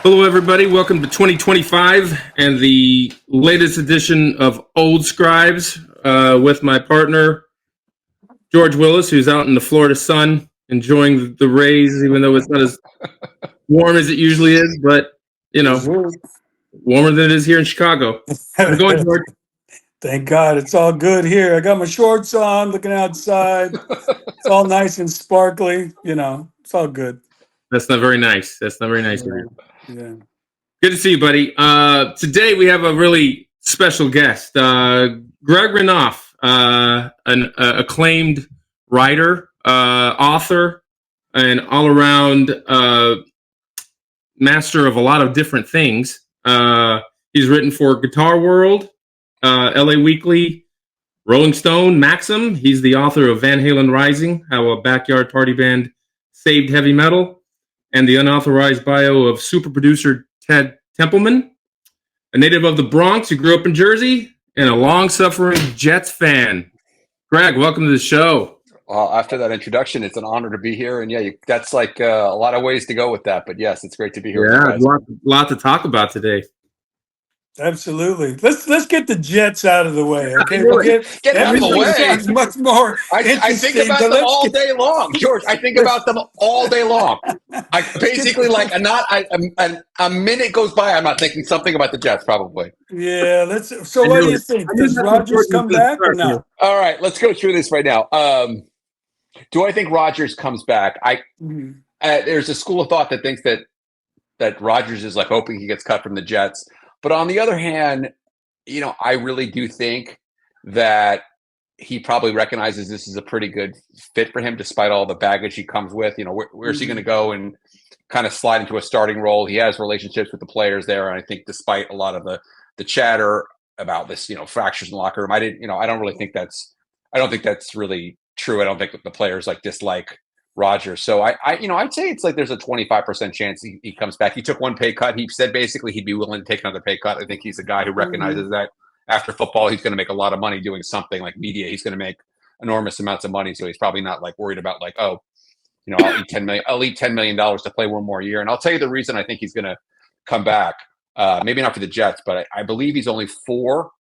Hello, everybody. Welcome to 2025 and the latest edition of Old Scribes with my partner, George Willis, who's out in the Florida sun enjoying the rays, even though it's not as warm as it usually is, but, you know, warmer than it is here in Chicago. How's it going, George? Thank God. It's all good here. I got my shorts on, looking outside. It's all nice and sparkly. It's all good. That's not very nice. That's not very nice of you. Yeah. Good to see you, buddy. Today we have a really special guest, Greg Renoff, an acclaimed writer, author, and all-around master of a lot of different things. He's written for Guitar World, LA Weekly, Rolling Stone, Maxim. He's the author of Van Halen Rising, How a Backyard Party Band Saved Heavy Metal, and the unauthorized bio of super producer Ted Templeman, a native of the Bronx who grew up in Jersey, and a long-suffering Jets fan. Greg, welcome to the show. Well, after that introduction, it's an honor to be here. And yeah, that's like a lot of ways to go with that. But yes, it's great to be here. Yeah, a lot to talk about today. Absolutely. Let's get the Jets out of the way, okay? Get out of the way. Much more. I think about them all day long, George. I think about them all day long. I basically a minute goes by, I'm not thinking something about the Jets, probably. Yeah. So what do you think? Does Rodgers come back or not? All right, let's go through this right now. Do I think Rodgers comes back? There's a school of thought that thinks that Rodgers is like hoping he gets cut from the Jets. But on the other hand, I really do think that he probably recognizes this is a pretty good fit for him, despite all the baggage he comes with. Where's he going to go and kind of slide into a starting role? He has relationships with the players there, and I think despite a lot of the chatter about this, fractures in the locker room, I don't think that's really true. I don't think that the players dislike Rodgers. So I'd say it's like there's a 25% chance he comes back. He took one pay cut. He said basically he'd be willing to take another pay cut. I think he's a guy who recognizes that after football, he's going to make a lot of money doing something like media. He's going to make enormous amounts of money. So he's probably not worried about I'll eat $10 million to play one more year. And I'll tell you the reason I think he's going to come back. Maybe not for the Jets, but I believe he's only 4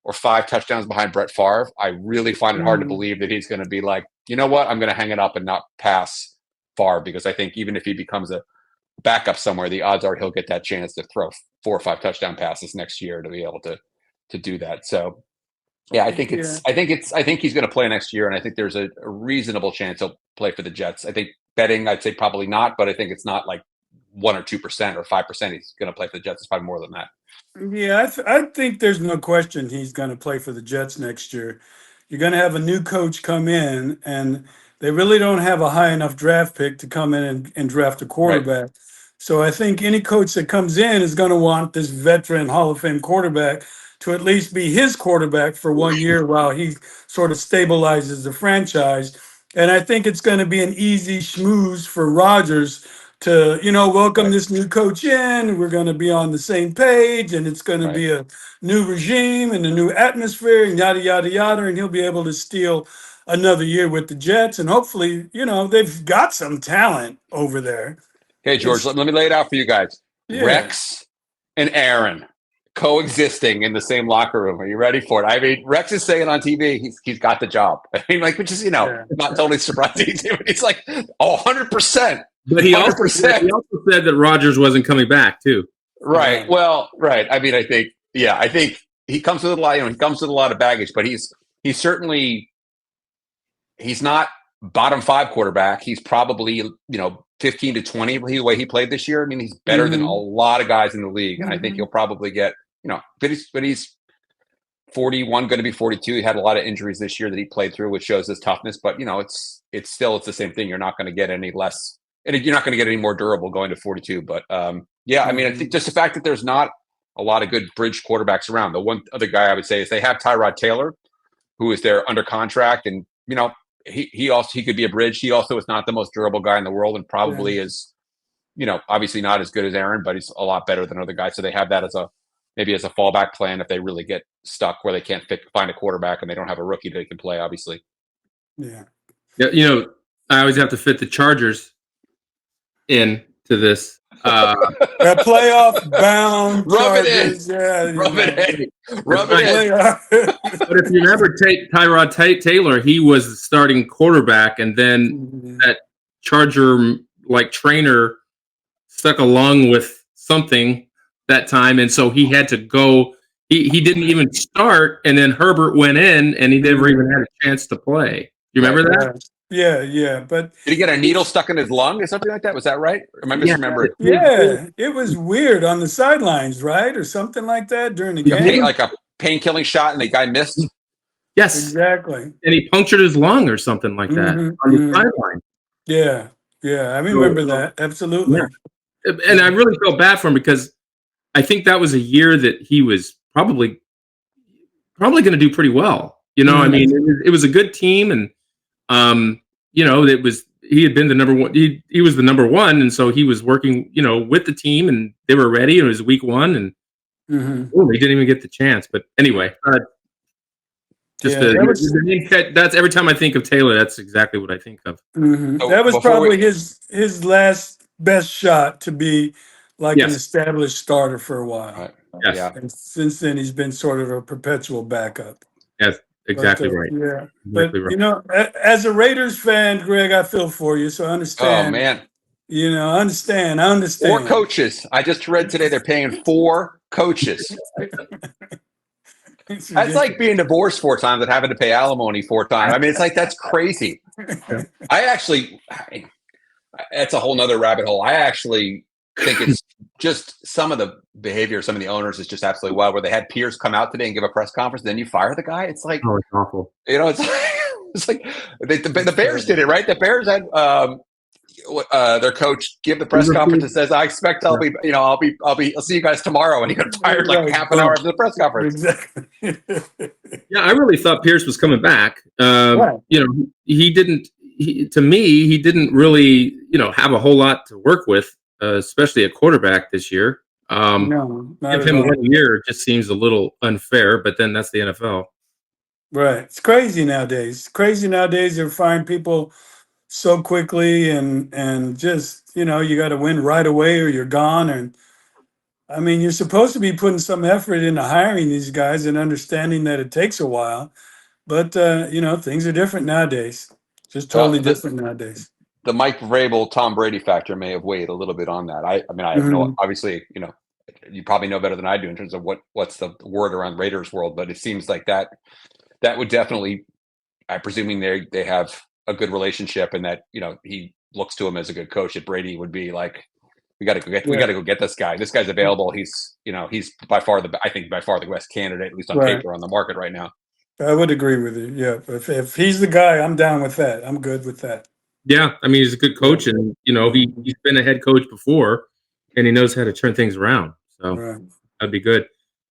or 5 touchdowns behind Brett Favre. I really find it hard to believe that he's going to be like, you know what, I'm going to hang it up and not pass Favre, because I think even if he becomes a backup somewhere, the odds are he'll get that chance to throw 4 or 5 touchdown passes next year to be able to do that. So yeah, I think he's going to play next year, and I think there's a reasonable chance he'll play for the Jets. I think betting, I'd say probably not, but I think it's not like 1 or 2% or 5% he's going to play for the Jets. It's probably more than that. Yeah, I think there's no question he's going to play for the Jets next year. You're going to have a new coach come in, and they really don't have a high enough draft pick to come in and draft a quarterback. Right. So I think any coach that comes in is going to want this veteran Hall of Fame quarterback to at least be his quarterback for 1 year while he sort of stabilizes the franchise. And I think it's going to be an easy schmooze for Rodgers to, welcome this new coach in. We're going to be on the same page, and it's going to be a new regime and a new atmosphere and yada, yada, yada. And he'll be able to steal another year with the Jets. And hopefully, they've got some talent over there. Hey, George, let me lay it out for you guys. Yeah. Rex and Aaron coexisting in the same locker room. Are you ready for it? I mean, Rex is saying on TV he's got the job. I mean, which is, not totally surprising. It's like 100%. But he also said that Rodgers wasn't coming back too. Right. Well, right. I mean, I think he comes with a lot. He comes with a lot of baggage, but he's not bottom 5 quarterback. He's probably 15 to 20 the way he played this year. I mean, he's better than a lot of guys in the league, and I think he'll probably get but he's 41, going to be 42. He had a lot of injuries this year that he played through, which shows his toughness. But it's the same thing. You're not going to get any less. And you're not going to get any more durable going to 42. But, I mean, I think just the fact that there's not a lot of good bridge quarterbacks around. The one other guy I would say is they have Tyrod Taylor, who is there under contract. And, he could be a bridge. He also is not the most durable guy in the world and probably is, obviously not as good as Aaron, but he's a lot better than other guys. So they have that as a fallback plan if they really get stuck where they can't find a quarterback and they don't have a rookie that can play, obviously. Yeah. Yeah. I always have to fit the Chargers in to this. That playoff bound Rub it in. Chargers. Yeah, Rub it in. Rub Right. it in. But if you remember Tyrod Taylor, he was the starting quarterback, and then that Charger trainer stuck a lung with something that time, and so he had to go. He didn't even start, and then Herbert went in, and he never even had a chance to play. You remember that? Yeah. But Did he get a needle stuck in his lung or something like that? Was that right? Or am I misremembering? Yeah, it was weird on the sidelines, right, or something like that during the game. Like a pain-killing shot, and the guy missed. Yes, exactly. And he punctured his lung or something like that on the sideline. Yeah, I remember that absolutely. Yeah. And I really felt bad for him because I think that was a year that he was probably going to do pretty well. I mean, it was a good team, and it was he had been the number one. He was the number one, and so he was working, with the team, and they were ready. It was week one, and he didn't even get the chance. But anyway, that's every time I think of Taylor, that's exactly what I think of. That was probably his last best shot to be like an established starter for a while. Right. Yes. Yeah. And since then, he's been sort of a perpetual backup. Yes, exactly right. Yeah, exactly but right. as a Raiders fan, Greg, I feel for you, so I understand. Oh man. I understand. 4 coaches. I just read today they're paying 4 coaches. That's like being divorced 4 times and having to pay alimony 4 times. I mean, it's like, that's crazy. That's a whole nother rabbit hole. I actually think it's just some of the behavior, some of the owners is just absolutely wild, where they had Pierce come out today and give a press conference, then you fire the guy. It's like, it's awful. It's like the Bears did it, right? The Bears had their coach give the press conference and says, "I expect I'll see you guys tomorrow," and he got fired like half an hour after the press conference. Exactly. Yeah, I really thought Pierce was coming back. He didn't. To me, he didn't really, have a whole lot to work with, especially at quarterback this year. No, give him 1 year just seems a little unfair, but then that's the NFL. Right. It's crazy nowadays. They're firing people so quickly and just, you got to win right away or you're gone. And I mean, you're supposed to be putting some effort into hiring these guys and understanding that it takes a while. But, things are different nowadays. Just totally different nowadays. The Mike Vrabel, Tom Brady factor may have weighed a little bit on that. I have no, obviously, you probably know better than I do in terms of what's the word around Raiders world, but it seems like that would definitely, I'm presuming they have a good relationship, and that he looks to him as a good coach. That Brady would be like, we got to go get this guy. This guy's available. He's by far the best candidate, at least on paper, on the market right now. I would agree with you. Yeah, if he's the guy, I'm down with that. I'm good with that. Yeah, I mean, he's a good coach, and he's been a head coach before, and he knows how to turn things around. So that'd be good.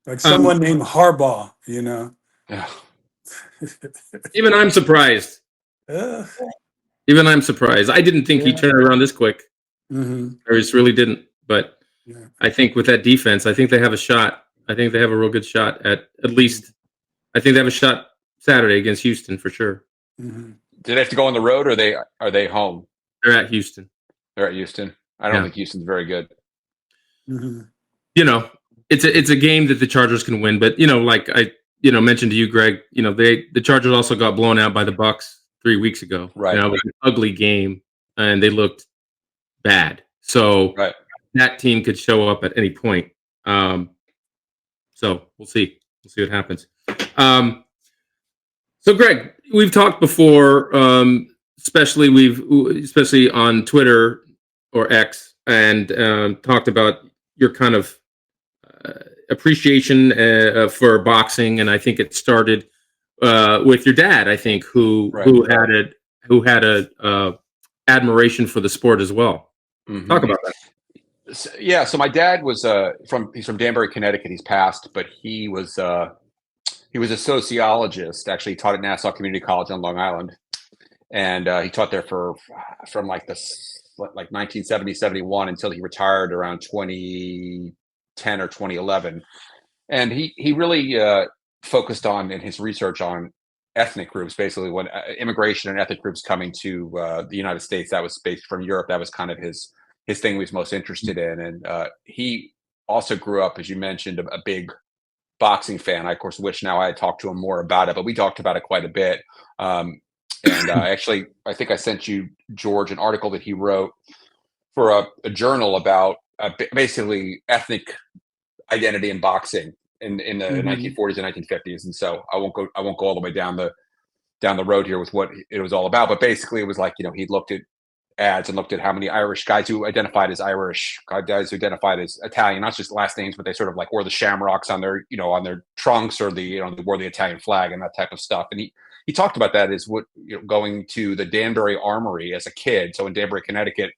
Like someone named Harbaugh, Yeah. Even I'm surprised. Even I'm surprised. I didn't think he'd turn it around this quick. I just really didn't. But I think with that defense, I think they have a shot. I think they have a real good shot at least. I think they have a shot Saturday against Houston for sure. Do they have to go on the road, or are they home? They're at Houston. They're at Houston. I don't think Houston's very good. It's a game that the Chargers can win, but like I mentioned to you, Greg, the Chargers also got blown out by the Bucs 3 weeks ago. Right. It was an ugly game, and they looked bad. So that team could show up at any point. So we'll see. We'll see what happens. So Greg, we've talked before, especially on Twitter or X, and talked about your kind of appreciation for boxing, and I think it started with your dad. I think who had a admiration for the sport as well. Talk about that. So my dad was he's from Danbury, Connecticut. He's passed, but he was a sociologist. Actually, he taught at Nassau Community College on Long Island, and he taught there from like 1970, 71 until he retired around 2010 or 2011. And he really focused on in his research on ethnic groups, basically when immigration and ethnic groups coming to the United States. That was based from Europe. That was kind of his his thing he was most interested in. And he also grew up, as you mentioned, a big boxing fan. I, of course, wish now I had talked to him more about it, but we talked about it quite a bit. And actually, I think I sent you, George, an article that he wrote for a journal about basically ethnic identity in boxing in the 1940s and 1950s. And so I won't go all the way down the road here with what it was all about. But basically, it was like, he looked at ads and looked at how many Irish guys who identified as Irish, guys who identified as Italian, not just last names, but they sort of like wore the shamrocks on their, on their trunks, or they wore the Italian flag and that type of stuff. And he talked about that as going to the Danbury Armory as a kid. So in Danbury, Connecticut,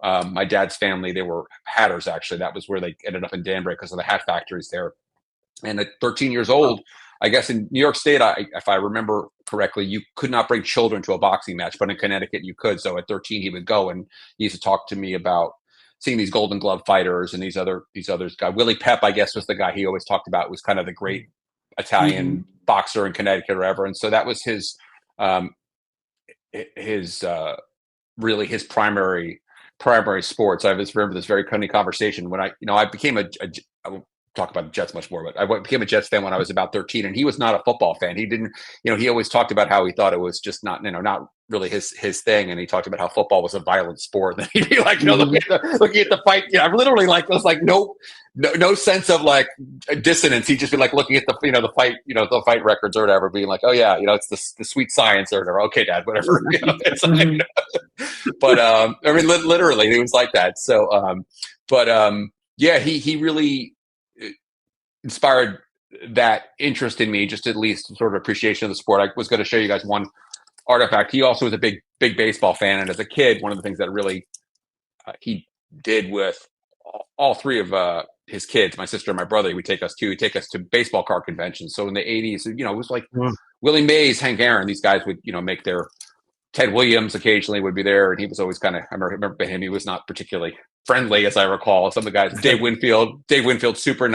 my dad's family, they were hatters, actually. That was where they ended up in Danbury because of the hat factories there. And at 13 years old, I guess in New York State, if I remember correctly, you could not bring children to a boxing match, but in Connecticut you could. So at 13, he would go, and he used to talk to me about seeing these Golden Glove fighters and these others guys. Willie Pep, I guess, was the guy he always talked about, was kind of the great Italian boxer in Connecticut or whatever. And so that was his really his primary sports. I just remember this very funny conversation when I became I won't talk about the Jets much more, but I became a Jets fan when I was about 13, and he was not a football fan. He didn't, he always talked about how he thought it was just not really his thing. And he talked about how football was a violent sport. And he'd be like, looking at the fight, I'm literally like, there's like no sense of like dissonance. He'd just be like looking at the, the fight, the fight records or whatever, being like, oh yeah, it's the sweet science or whatever. Okay, Dad, whatever. It's like, but I mean, literally, he was like that. So, yeah, he really inspired that interest in me, just at least sort of appreciation of the sport. I was going to show you guys one artifact. He also was a big baseball fan, and as a kid, one of the things that really he did with all three of his kids, my sister and my brother, he would take us to baseball card conventions. So in the 80s, it was like Willie Mays, Hank Aaron, these guys would make their, Ted Williams occasionally would be there, and he was always kind of, I remember him, he was not particularly friendly, as I recall. Some of the guys, Dave Winfield, super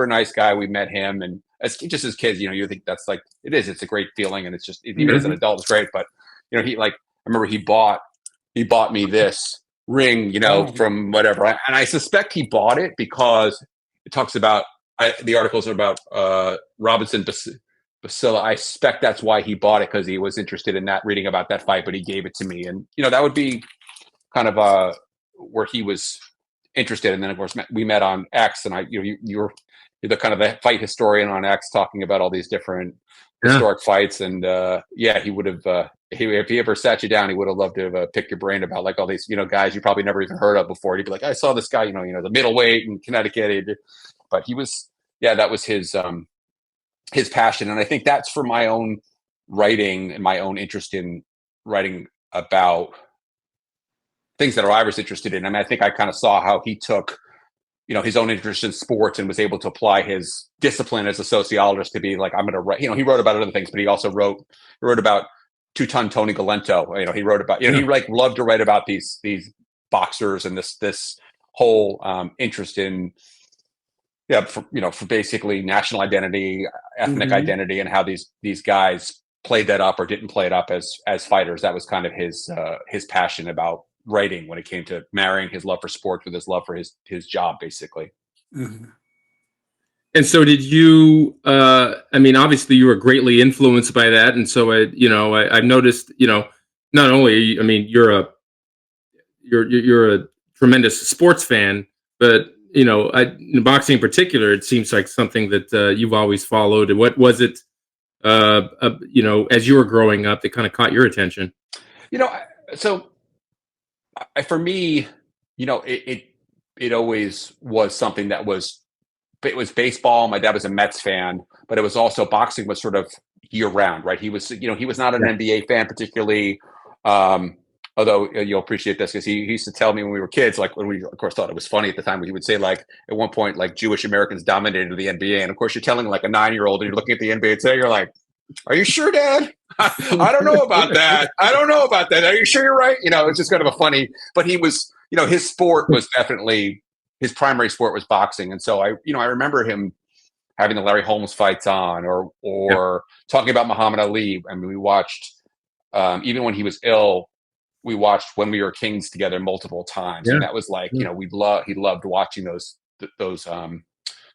nice guy. We met him, and just as kids, you think that's like, it's a great feeling, and it's just, even as an adult, it's great. But he, like, I remember he bought me this ring, from whatever, and I suspect he bought it because it talks about, the articles are about Robinson Basila. I suspect that's why he bought it, because he was interested in that, reading about that fight, but he gave it to me. And, that would be kind of where he was interested. And then, of course, we met on X, and you're the kind of the fight historian on X, talking about all these different historic fights. And he would have, if he ever sat you down, he would have loved to have picked your brain about like all these, guys you probably never even heard of before. He'd be like, I saw this guy, the middleweight in Connecticut. But he was, that was his passion. And I think that's for my own writing and my own interest in writing about things that I was interested in. I mean, I think I kind of saw how he took, his own interest in sports and was able to apply his discipline as a sociologist to be like, I'm going to write, he wrote about other things, but he also wrote about two-ton Tony Galento. He wrote about, he like loved to write about these boxers and this whole interest in, for basically national identity, ethnic identity, and how these guys played that up or didn't play it up as fighters. That was kind of his passion about writing, when it came to marrying his love for sports with his love for his job, basically. And so did you, I mean, obviously you were greatly influenced by that. And so I've noticed, not only, I mean, you're a tremendous sports fan, but in boxing in particular, it seems like something that you've always followed. And what was it, as you were growing up, that kind of caught your attention? So for me, it always was something that was, it was baseball. My dad was a Mets fan, but it was also, boxing was sort of year round, right? He was, he was not an NBA fan particularly. Although you'll appreciate this, because he used to tell me when we were kids, like when we, of course, thought it was funny at the time, he would say, like, at one point, like, Jewish Americans dominated the NBA. And of course, you're telling like a 9-year-old, and you're looking at the NBA today, you're like, are you sure, Dad? I don't know about that. I don't know about that. Are you sure you're right? It's just kind of a funny, but he was, his sport was definitely, his primary sport was boxing. And so I remember him having the Larry Holmes fights on, or talking about Muhammad Ali. I mean, we watched, even when he was ill, we watched When We Were Kings together multiple times, and that was like, you know, he loved watching those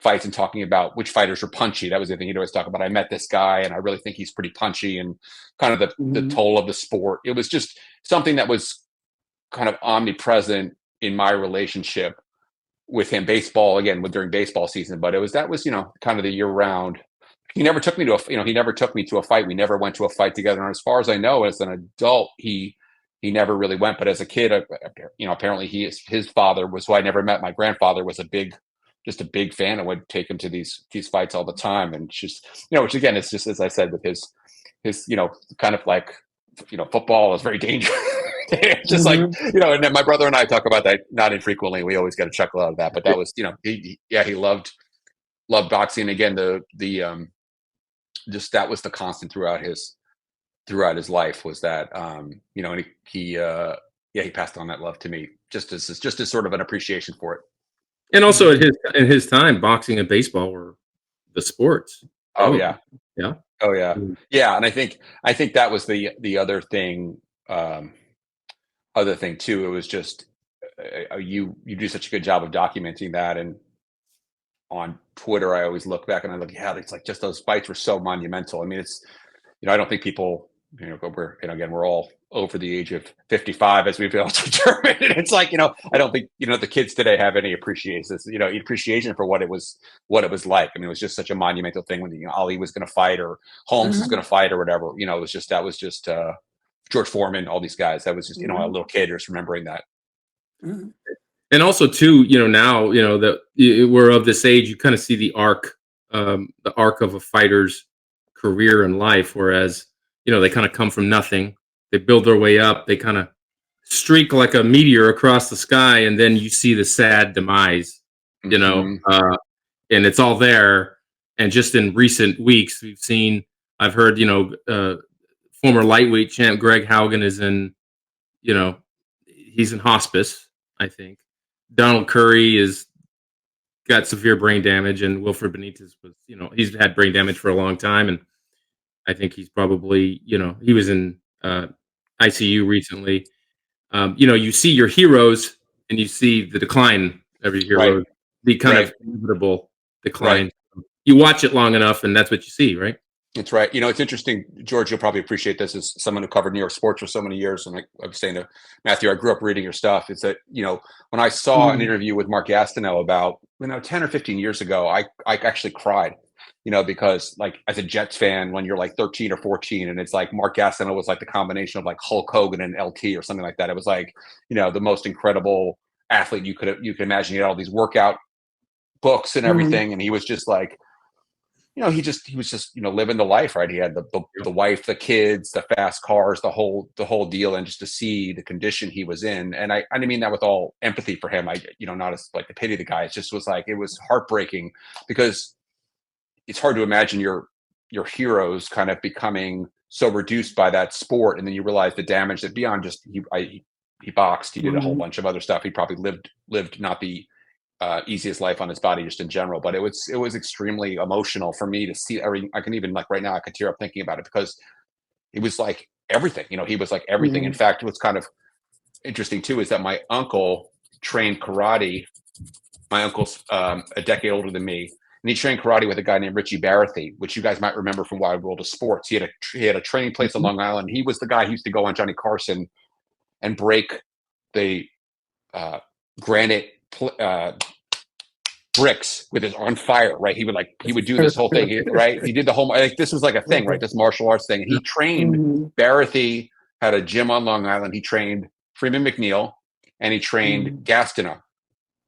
fights and talking about which fighters were punchy. That was the thing he'd always talk about. I met this guy, and I really think he's pretty punchy, and kind of the toll of the sport. It was just something that was kind of omnipresent in my relationship with him. Baseball, again, during baseball season, but that was, you know, kind of the year round. He never took me to a fight. We never went to a fight together. And as far as I know, as an adult, he never really went. But as a kid, you know, apparently his father was, who I never met. My grandfather was just a big fan, and would take him to these fights all the time. And just, you know, which again, it's just, as I said, with his, you know, kind of like, you know, football is very dangerous. Just like, you know, and then my brother and I talk about that not infrequently. We always get a chuckle out of that. But that was, you know, he loved boxing. Again, just that was the constant throughout his life, was that, you know, and he passed on that love to me, just as sort of an appreciation for it. And also in his time, boxing and baseball were the sports. Oh yeah. Yeah. Oh yeah. Yeah. And I think that was the other thing. Other thing too, it was just, you do such a good job of documenting that. And on Twitter, I always look back and I look, yeah, it's like, just those fights were so monumental. I mean, it's, you know, I don't think people, you know, again, we're all over the age of 55, as we've been able to determine. It's like, you know, I don't think, you know, the kids today have any appreciation for what it was like. I mean, it was just such a monumental thing when, you know, Ali was going to fight, or Holmes was going to fight, or whatever. You know, that was just George Foreman, all these guys. That was just, you know, a little kid just remembering that. And also too, you know, now, you know, that we're of this age, you kind of see the arc of a fighter's career and life, whereas, you know, they kind of come from nothing, they build their way up, they kind of streak like a meteor across the sky, and then you see the sad demise, you know, and it's all there. And just in recent weeks, I've heard, you know, former lightweight champ Greg Haugen is in, you know, he's in hospice, I think. Donald Curry is got severe brain damage, and Wilfred Benitez was, you know, he's had brain damage for a long time, and I think he's probably, you know, he was in ICU recently. You know, you see your heroes, and you see the decline of your hero, the kind of inevitable decline. Right. You watch it long enough, and that's what you see, right? That's right. You know, it's interesting, George, you'll probably appreciate this as someone who covered New York sports for so many years. And like I was saying to Matthew, I grew up reading your stuff. It's that, you know, when I saw an interview with Mark Gastineau about, you know, 10 or 15 years ago, I actually cried, you know, because like as a Jets fan, when you're like 13 or 14, and it's like Mark Gastineau was like the combination of like Hulk Hogan and LT or something like that. It was like, you know, the most incredible athlete you could imagine. He had all these workout books and everything. And he was just like, you know, he was just, you know, living the life, right? He had the wife, the kids, the fast cars, the whole deal. And just to see the condition he was in. And I mean that with all empathy for him. You know, not as like to pity the guy. It just was like, it was heartbreaking, because it's hard to imagine your heroes kind of becoming so reduced by that sport. And then you realize the damage that beyond just, he boxed, he did a whole bunch of other stuff. He probably lived not the easiest life on his body just in general, but it was extremely emotional for me to see. I can even, like right now, I could tear up thinking about it, because it was like everything, you know, he was like everything. In fact, what's kind of interesting too is that my uncle trained karate. My uncle's a decade older than me, and he trained karate with a guy named Richie Baratheon, which you guys might remember from Wide World of Sports. He had a training place on Long Island. He was the guy who used to go on Johnny Carson and break the granite bricks with his on fire, right? He would do this whole thing, right? He did the whole, like, this was like a thing, right? This martial arts thing. And he trained, Baratheon had a gym on Long Island. He trained Freeman McNeil, and he trained Gastineau.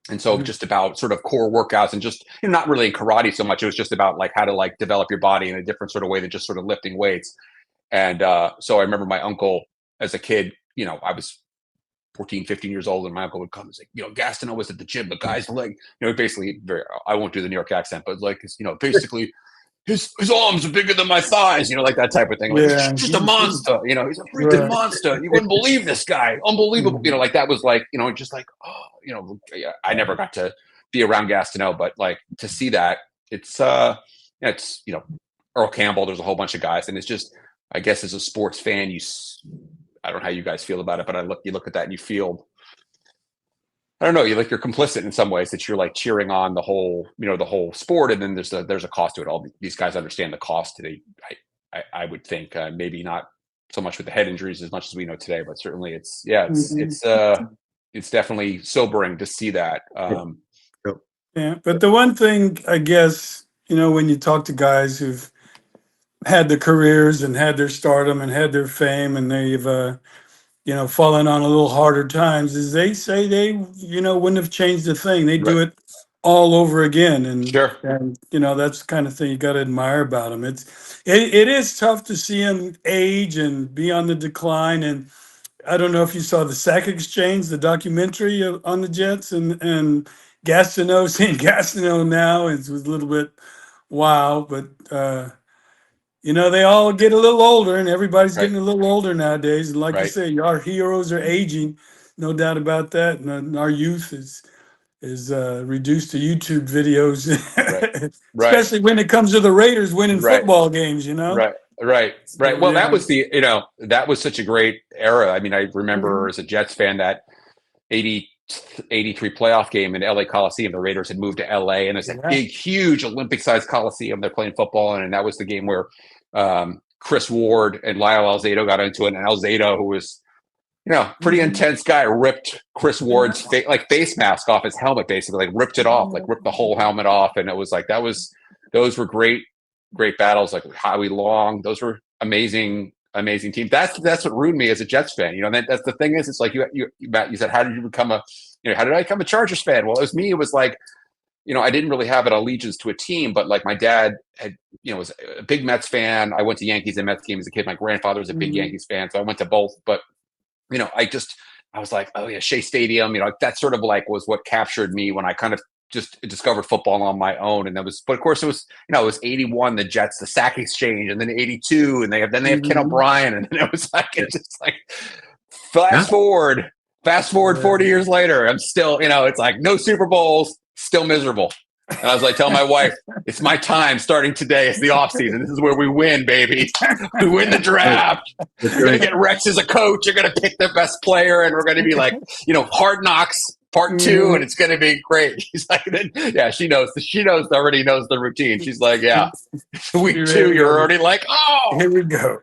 And so just about sort of core workouts, and just, you know, not really in karate so much. It was just about like how to like develop your body in a different sort of way than just sort of lifting weights. And so I remember my uncle as a kid, you know, I was 14, 15 years old, and my uncle would come and say, you know, Gastineau was at the gym, but guys, like, you know, basically I won't do the New York accent, but like, you know, basically his arms are bigger than my thighs, you know, like that type of thing. Like, he's just a monster, you know, he's a freaking monster. You wouldn't believe this guy. Unbelievable. You know, like that was like, you know, just like, oh, you know, I never got to be around Gastineau, but like to see that, it's, you know, Earl Campbell, there's a whole bunch of guys, and it's just, I guess as a sports fan, I don't know how you guys feel about it, but you look at that and you feel, I don't know, you're complicit in some ways, that you're like cheering on the whole, the whole sport. And then there's a cost to it. All these guys understand the cost. I would think, maybe not so much with the head injuries as much as we know today, but certainly it's definitely sobering to see that. Yeah, but the one thing, I guess, when you talk to guys who've had the careers and had their stardom and had their fame, and they've fallen on a little harder times, is they say they wouldn't have changed a thing. They do Right. it all over again, and Sure. and that's the kind of thing you got to admire about them. It is tough to see them age and be on the decline. And I don't know if you saw the Sack Exchange, the documentary on the Jets, and Gastineau. Seeing Gastineau now was a little bit wow, but they all get a little older, and everybody's Right. getting a little older nowadays. And like you Right. say, our heroes are aging, no doubt about that. And our youth is reduced to YouTube videos, Right. especially when it comes to the Raiders winning Right. football games. Right. So, Well, yeah. that was that was such a great era. I mean, I remember as a Jets fan that 83 playoff game in LA Coliseum. The Raiders had moved to LA, and it's a big, huge Olympic-sized Coliseum. They're playing football, and that was the game where Chris Ward and Lyle Alzado got into it. And Alzado, who was pretty intense guy, ripped Chris Ward's face mask off his helmet, basically, like ripped it off, like ripped the whole helmet off. And it was like, those were great battles, like Howie Long. Those were amazing teams. That's what ruined me as a Jets fan. That's the thing is, it's like Matt, you said, how did you become how did I become a Chargers fan? Well, it was me. It was like, I didn't really have an allegiance to a team, but like my dad had, was a big Mets fan. I went to Yankees and Mets games as a kid. My grandfather was a big Yankees fan, so I went to both. But I was like, oh yeah, Shea Stadium, that sort of like was what captured me when I kind of just discovered football on my own. And but of course it was, it was 81, the Jets, the Sack Exchange, and then 82, and they have Ken O'Brien. And then it was like, it's just like, fast forward 40 years later, I'm still, it's like no Super Bowls, still miserable. And I was like, tell my wife, it's my time starting today. It's the offseason. This is where we win, baby. We win the draft. You're going to get Rex as a coach. You're going to pick the best player. And we're going to be like, Hard Knocks Part 2. And it's going to be great. She's like, yeah, she already knows the routine. She's like, yeah, week 2, you're already like, oh, here we go.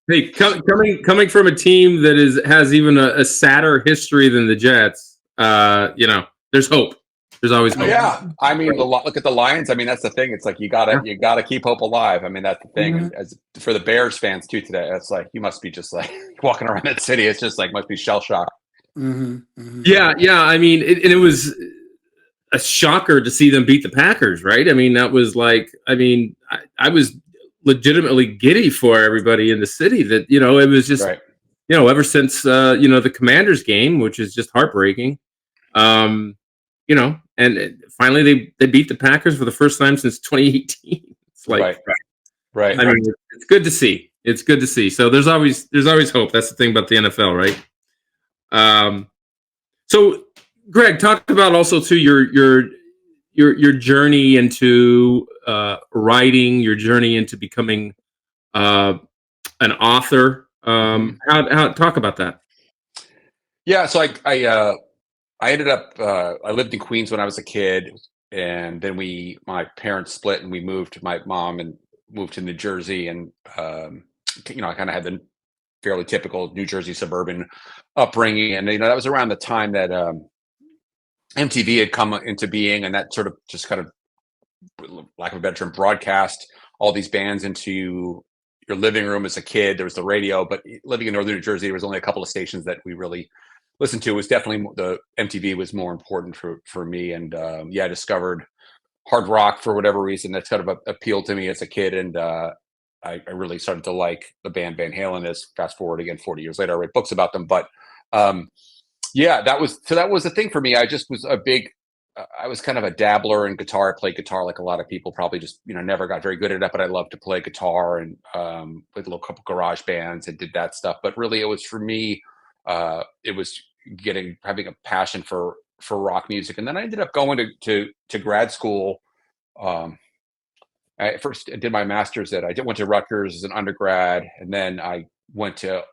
Hey, coming from a team that has even a sadder history than the Jets, there's hope. There's always hope. Yeah, I mean, look at the Lions. I mean, that's the thing. It's like you gotta keep hope alive. I mean, that's the thing. And as for the Bears fans too today, it's like you must be just like walking around that city. It's just like must be shell shock. Yeah. I mean, it was a shocker to see them beat the Packers, right? I mean, that was like, I was legitimately giddy for everybody in the city. That it was just ever since the Commanders game, which is just heartbreaking. And finally they beat the Packers for the first time since 2018. It's like, right. I mean, it's good to see. It's good to see. So there's always hope. That's the thing about the NFL, right? So Greg, talk about also too your journey into writing, your journey into becoming an author. How talk about that? Yeah, so I ended up, I lived in Queens when I was a kid, and then my parents split and we moved, my mom and moved to New Jersey. And, I kind of had the fairly typical New Jersey suburban upbringing. And, that was around the time that MTV had come into being, and that sort of just kind of, lack of a better term, broadcast all these bands into your living room as a kid. There was the radio, but living in Northern New Jersey, there was only a couple of stations that we really listened to. It was definitely the MTV was more important for me. And I discovered hard rock for whatever reason. That kind of appealed to me as a kid. And I really started to like the band Van Halen. As fast forward again, 40 years later, I read books about them. But that was the thing for me. I just was I was kind of a dabbler in guitar. I played guitar like a lot of people, probably just, never got very good at it, but I loved to play guitar and with a little couple garage bands and did that stuff. But really it was for me, it was having a passion for rock music. And then I ended up going to grad school. I first did my master's went to Rutgers as an undergrad, and then I went to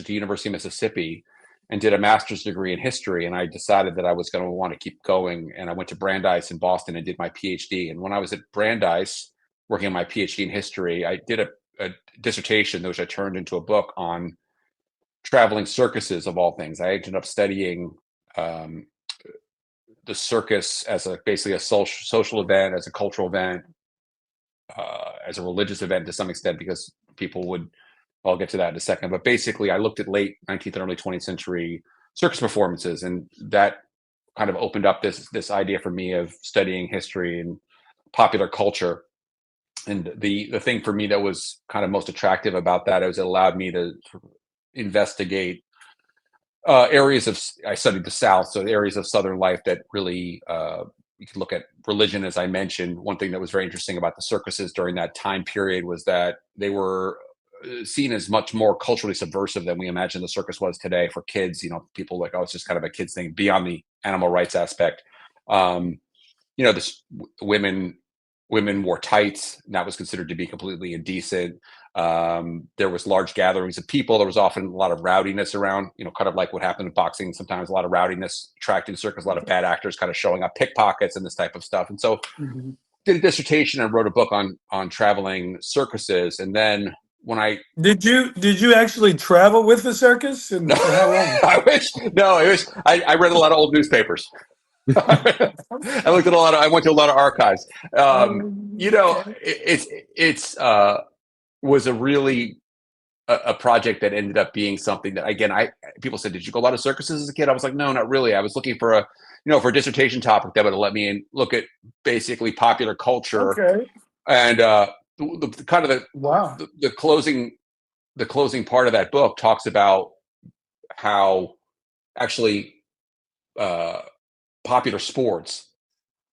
University of Mississippi and did a master's degree in history. And I decided that I was going to want to keep going. And I went to Brandeis in Boston and did my PhD. And when I was at Brandeis working on my PhD in history, I did a dissertation, which I turned into a book on traveling circuses of all things. I ended up studying the circus as basically a social event, as a cultural event, as a religious event to some extent, because people would, I'll get to that in a second. But basically, I looked at late 19th and early 20th century circus performances, and that kind of opened up this idea for me of studying history and popular culture. And the thing for me that was kind of most attractive about that is it allowed me to investigate areas of, I studied the South, so areas of Southern life that really, you could look at religion, as I mentioned. One thing that was very interesting about the circuses during that time period was that they were seen as much more culturally subversive than we imagine the circus was today for kids. People like, oh, it's just kind of a kids thing beyond the animal rights aspect. This women wore tights, and that was considered to be completely indecent. There was large gatherings of people. There was often a lot of rowdiness around, kind of like what happened in boxing. Sometimes a lot of rowdiness attracting circus, a lot of bad actors kind of showing up, pickpockets and this type of stuff. And so did a dissertation and wrote a book on traveling circuses. And then when I did you actually travel with the circus, and for how long? I wish. No, it was. I read a lot of old newspapers. I went to a lot of archives. It's was a really a project that ended up being something that, again, people said, did you go a lot of circuses as a kid? I was like, no, not really. I was looking for a dissertation topic that would let me look at basically popular culture. Okay. And the closing part of that book talks about how actually popular sports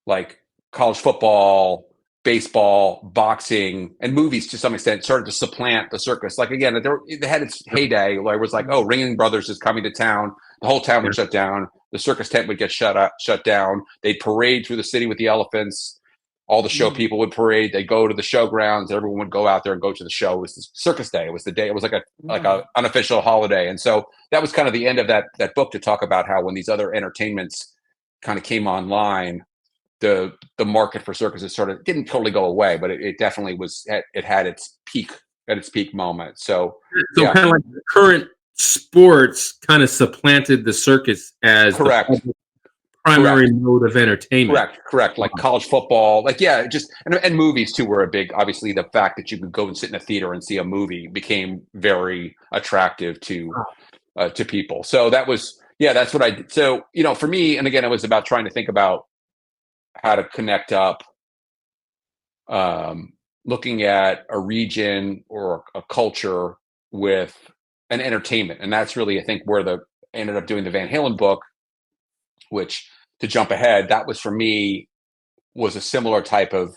like college football, baseball, boxing, and movies to some extent started to supplant the circus. Like, again, they had its heyday where it was like, oh, Ringling Brothers is coming to town. The whole town would shut down. The circus tent would get shut down. They'd parade through the city with the elephants. All the show people would parade. They'd go to the showgrounds. Everyone would go out there and go to the show. It was the circus day. It was the day. It was like a unofficial holiday. And so that was kind of the end of that book, to talk about how when these other entertainments kind of came online, the market for circuses didn't totally go away, but it definitely was. It had its peak moment. So kind of like the current sports kind of supplanted the circus as correct. The primary mode of entertainment. Correct. Like college football, and movies too were a big. Obviously, the fact that you could go and sit in a theater and see a movie became very attractive to people. So that was, that's what I did. So for me, and again, it was about trying to think about how to connect up, looking at a region or a culture with an entertainment, and that's really, I think, where I ended up doing the Van Halen book. Which, to jump ahead, that was for me was a similar type of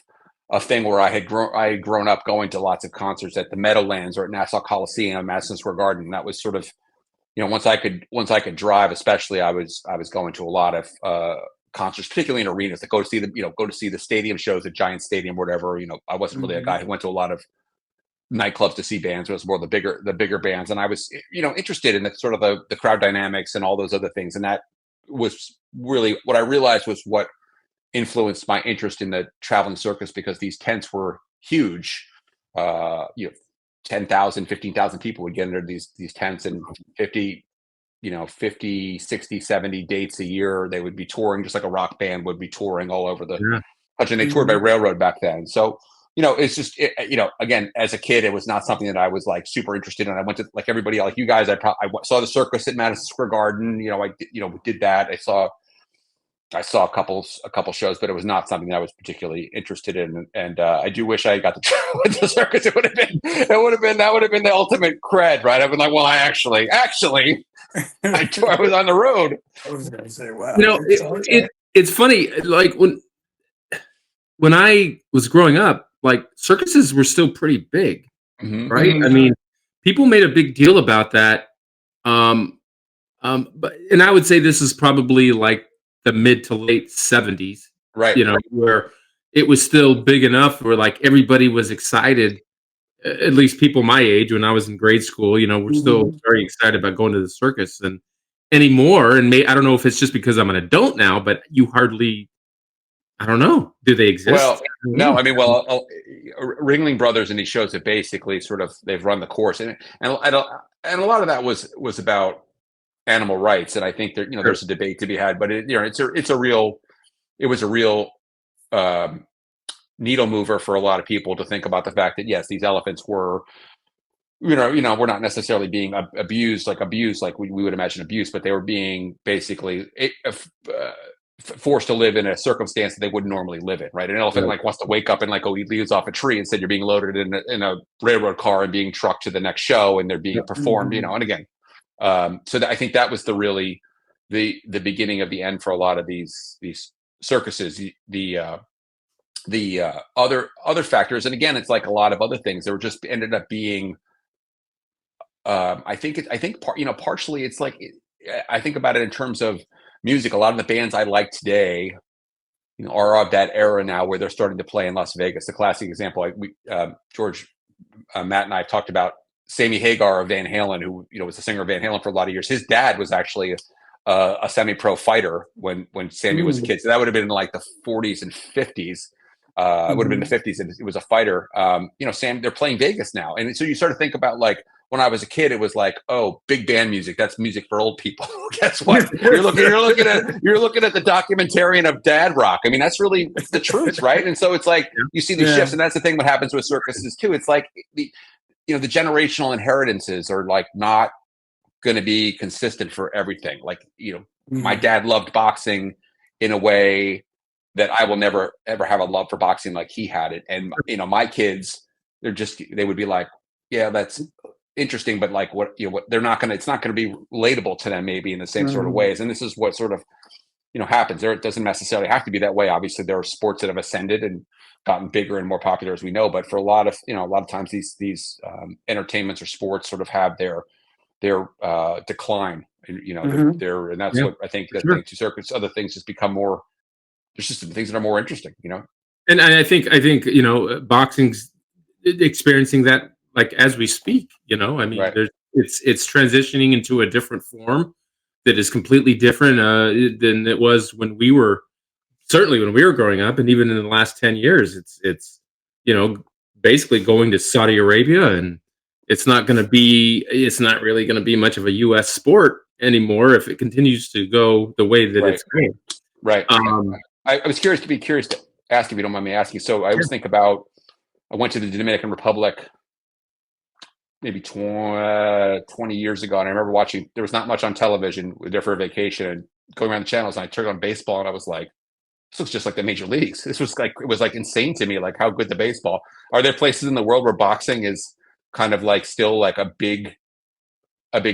thing where I had grown up going to lots of concerts at the Meadowlands or at Nassau Coliseum, Madison Square Garden. That was sort of, once I could drive, especially, I was going to a lot of concerts, particularly in arenas, that go to see the stadium shows at Giant Stadium, or whatever. I wasn't really a guy who went to a lot of nightclubs to see bands. It was more the bigger bands, and I was interested in the sort of the crowd dynamics and all those other things, and that was really what I realized was what influenced my interest in the traveling circus, because these tents were huge. 10,000, 15,000 people would get into these tents, and 50, 60, 70 dates a year. They would be touring, just like a rock band would be touring all over the country. They toured by railroad back then. So, it's just, again, as a kid, it was not something that I was like super interested in. I went to, like everybody, like you guys, I saw the circus at Madison Square Garden. I did that. I saw a couple shows, but it was not something that I was particularly interested in. And I do wish I got to travel with the circus. That would have been the ultimate cred, right? I've been like, well, I actually, I was on the road. I was going to say, wow. It's funny. Like when I was growing up, like circuses were still pretty big, right? I mean, people made a big deal about that. But I would say this is probably like the mid to late 70s, right? Where it was still big enough where like everybody was excited at least people my age, when I was in grade school, we're still very excited about going to the circus and anymore. And I don't know if it's just because I'm an adult now, but you hardly, I don't know. Do they exist? Well, no, I mean, Ringling Brothers and these shows have basically sort of they've run the course, and a lot of that was about animal rights, and I think there there's a debate to be had, but it was a real needle mover for a lot of people to think about the fact that yes, these elephants were we're not necessarily being abused like we would imagine abuse, but they were being basically forced to live in a circumstance that they wouldn't normally live in, right? An elephant wants to wake up and go eat leaves off a tree. Instead, you're being loaded in a railroad car and being trucked to the next show, and they're being performed, and again, so I think that was the beginning of the end for a lot of these circuses. The other factors, and again, it's like a lot of other things. There just ended up being. I think partially it's like I think about it in terms of music. A lot of the bands I like today, are of that era now where they're starting to play in Las Vegas. The classic example, George, Matt, and I have talked about Sammy Hagar of Van Halen, who was the singer of Van Halen for a lot of years. His dad was actually a semi-pro fighter when Sammy was a kid. So that would have been in like the 40s and 50s. It would have been the 50s, and it was a fighter. Sam, they're playing Vegas now, and so you sort of think about like. When I was a kid, it was like, oh, big band music. That's music for old people. Guess what? You're looking at the documentarian of dad rock. I mean, that's really the truth, right? And so it's like you see these shifts, and that's the thing. What happens with circuses too? It's like the generational inheritances are like not going to be consistent for everything. Like my dad loved boxing in a way that I will never ever have a love for boxing like he had it. And my kids, they would be like, yeah, that's interesting, but like what they're not gonna, it's not gonna be relatable to them maybe in the same sort of ways. And this is what sort of happens there. It doesn't necessarily have to be that way. Obviously there are sports that have ascended and gotten bigger and more popular, as we know, but for a lot of times these entertainments or sports sort of have their decline, and and that's what I think that to circuits, other things just become more, there's just things that are more interesting, and I think boxing's experiencing that like as we speak, I mean, it's transitioning into a different form that is completely different than it was when we were growing up, and even in the last 10 years, it's basically going to Saudi Arabia, and it's not really going to be much of a U.S. sport anymore if it continues to go the way that it's going. Right. I was curious to ask if you don't mind me asking. So I always think about, I went to the Dominican Republic maybe 20 years ago, and I remember watching, there was not much on television. We were there for a vacation and going around the channels, and I turned on baseball, and I was like, this looks just like the major leagues. It was like insane to me, like how good the baseball. Are there places in the world where boxing is kind of like still like a big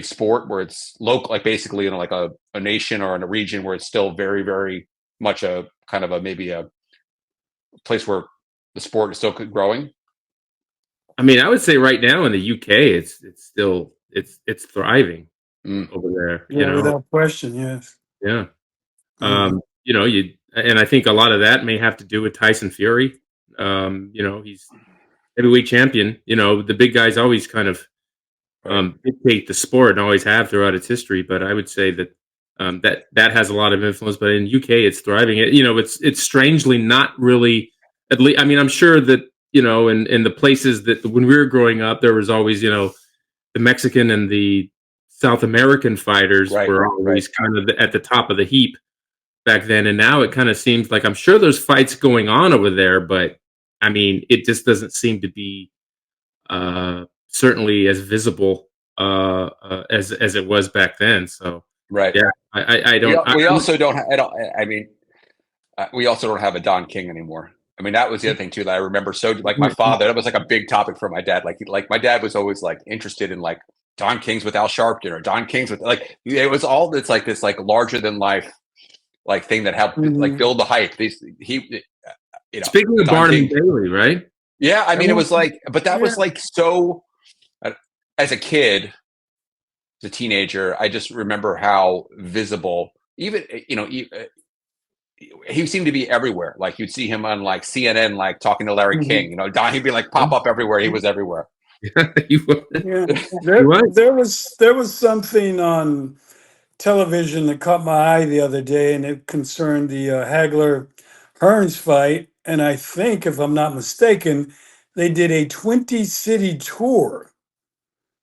sport, where it's local, like basically like a nation or in a region where it's still very, very much a kind of maybe a place where the sport is still growing? I mean, I would say right now in the UK, it's still thriving over there. Yeah, without question, yes. Yeah. And I think a lot of that may have to do with Tyson Fury. He's heavyweight champion. The big guys always kind of dictate the sport and always have throughout its history. But I would say that that has a lot of influence. But in UK, it's thriving. It's strangely not really. At least, I mean, I'm sure that. In the places that when we were growing up, there was always, the Mexican and the South American fighters were always kind of at the top of the heap back then. And now it kind of seems like, I'm sure there's fights going on over there, but I mean, it just doesn't seem to be certainly as visible as it was back then. So, yeah, I don't. We also don't have a Don King anymore. I mean, that was the other thing too that I remember. So, like my father, that was like a big topic for my dad. Like my dad was always like interested in like Don King's with Al Sharpton or Don King's with like it was all it's like this like larger than life like thing that helped like build the hype. Speaking of Barnum Bailey, right? Yeah, I mean, it was like, but that was like so. As a kid, as a teenager, I just remember how visible even he seemed to be everywhere. Like you'd see him on like CNN, like talking to Larry King. Don, he'd be like pop up everywhere. He was everywhere. He was. Yeah. He was. There was something on television that caught my eye the other day, and it concerned the Hagler Hearns fight. And I think, if I'm not mistaken, they did a 20-city tour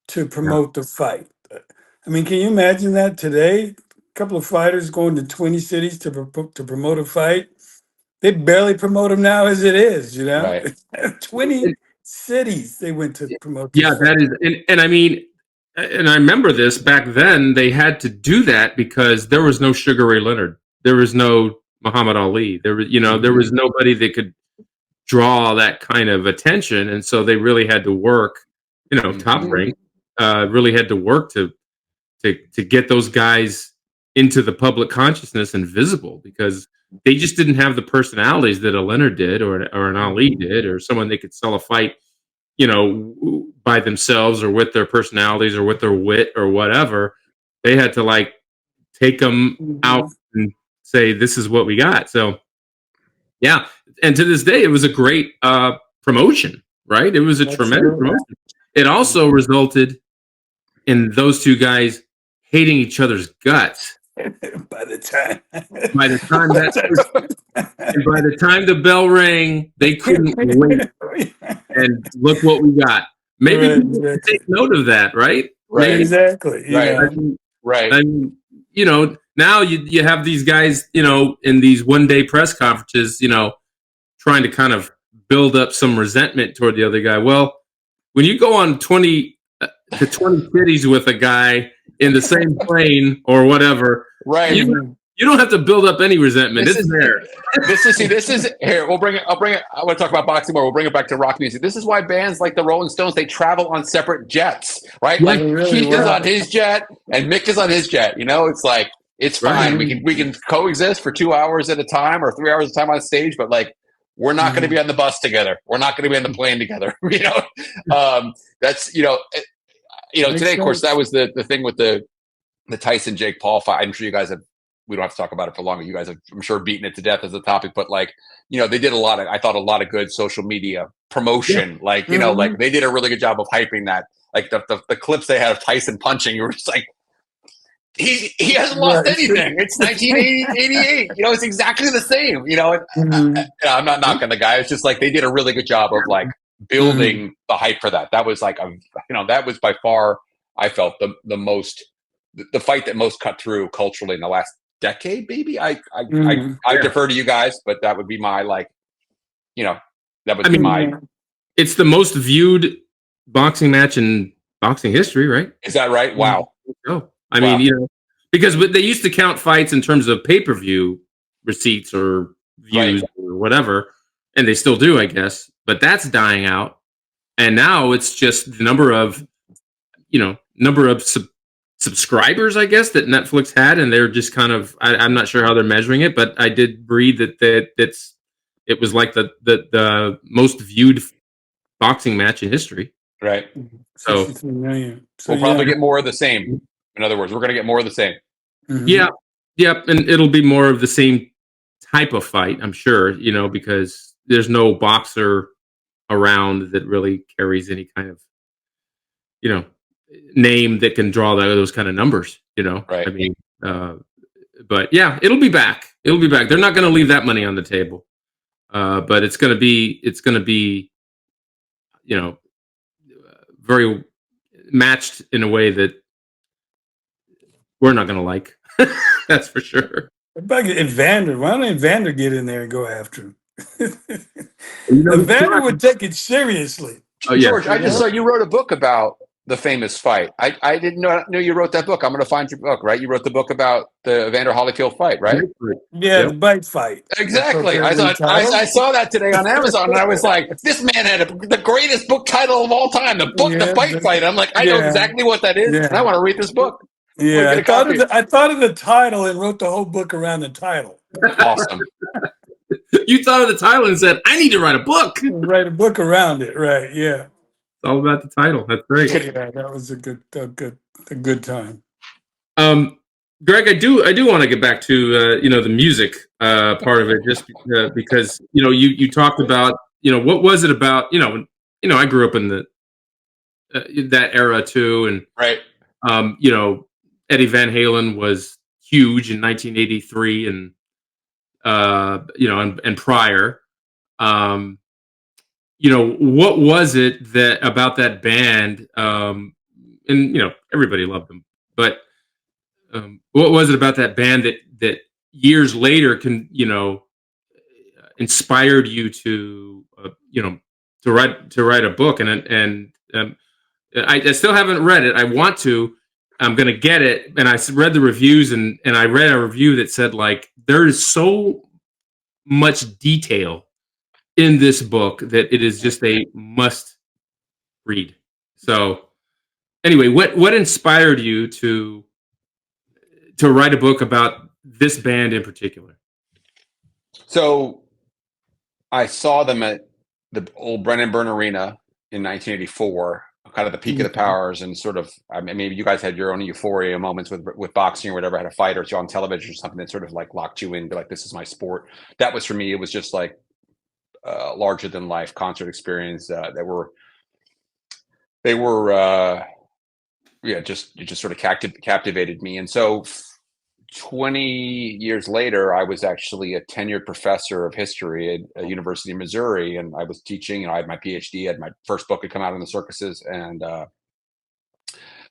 to promote the fight. I mean, can you imagine that today? A couple of fighters going to 20 cities to promote a fight. They barely promote them now as it is, you know? Right. 20 cities they went to promote this Yeah, fight. that is, and I mean, and I remember this back then. They had to do that because there was no Sugar Ray Leonard, there was no Muhammad Ali, there was, there was nobody that could draw that kind of attention, and so they really had to work, top rank, really had to work to get those guys into the public consciousness and visible because they just didn't have the personalities that a Leonard did or an Ali did or someone they could sell a fight, by themselves or with their personalities or with their wit or whatever. They had to like take them out and say, this is what we got. So yeah. And to this day, it was a great promotion, right? It was a tremendous promotion. It also resulted in those two guys hating each other's guts. by the time the bell rang, they couldn't wait. And look what we got. Maybe we take note of that, right? Right. Exactly. Right. Right. I mean, now you have these guys, in these one-day press conferences, trying to kind of build up some resentment toward the other guy. Well, when you go on 20 cities with a guy in the same plane or whatever, right? You don't have to build up any resentment. This is here. I'll bring it. I want to talk about boxing more. We'll bring it back to rock music. This is why bands like the Rolling Stones, they travel on separate jets, right? Like Keith is on his jet and Mick is on his jet. It's like it's fine. We can coexist for 2 hours at a time or 3 hours at a time on stage, but like we're not going to be on the bus together. We're not going to be on the plane together. That's today, of course, that was the thing with the Tyson Jake Paul fight. I'm sure you guys have. We don't have to talk about it for long. You guys have, I'm sure, beaten it to death as a topic. But like, they did I thought a lot of good social media promotion. Yeah. Like, like they did a really good job of hyping that. Like the clips they had of Tyson punching, you were just like, he hasn't lost anything. It's 1988. It's exactly the same. I'm not knocking the guy. It's just like they did a really good job of like building the hype for that. That was like that was by far, I felt the most the fight that most cut through culturally in the last decade. Maybe I defer to you guys, but that would be my It's the most viewed boxing match in boxing history, right? Is that right? Wow. Oh, I mean, because they used to count fights in terms of pay-per-view receipts or views or whatever, and they still do, I guess. But that's dying out, and now it's just the number of subscribers, I guess, that Netflix had, and they're just kind of I'm not sure how they're measuring it, but I did read that it was like the most viewed boxing match in history. Right. So 63 million. So we'll probably get more of the same. In other words, we're going to get more of the same. Yeah. Yep. And it'll be more of the same type of fight, I'm sure, because there's no boxer around that really carries any kind of, name that can draw those kind of numbers, Right. I mean, but yeah, it'll be back. It'll be back. They're not going to leave that money on the table. But it's going to be, very matched in a way that we're not going to like. That's for sure. Why don't Evander get in there and go after him? Evander would take it seriously. Oh, yeah. George, I just saw you wrote a book about the famous fight. I didn't know you wrote that book. I'm going to find your book, right? You wrote the book about the Evander Holyfield fight, right? Yeah, the bite fight. Exactly. I saw that today on Amazon, and I was like, this man had the greatest book title of all time, the fight fight. I'm like, I know exactly what that is, and I want to read this book. Yeah, I thought of the title and wrote the whole book around the title. Awesome. You thought of the title and said, I need to write a book. Write a book around it, right? Yeah. It's all about the title. That's great. Yeah, that was a good time. Greg, I do want to get back to the music part of it, just because you talked about what was it about I grew up in the that era too, and Right. you know, Eddie Van Halen was huge in 1983, and you know, and prior. Um, you know, what was it that about that band? And you know, everybody loved them, but what was it about that band that years later inspired you to to write a book? And I still haven't read it. I want to. I'm gonna get it. And I read the reviews, and I read a review that said like there is so much detail in this book that it is just a must read. So anyway, what inspired you to write a book about this band in particular? So I saw them at the old Brennan Byrne Arena in 1984, kind of the peak of the powers, and sort of, I mean, maybe you guys had your own euphoria moments with boxing or whatever, had a fight or two on television or something that sort of like locked you in, like, this is my sport. That was for me, it was just like larger than life concert experience they were yeah, it just sort of captivated me. And so 20 years later, I was actually a tenured professor of history at a university in Missouri, and I was teaching. I had my PhD, I had my first book had come out on the circuses, and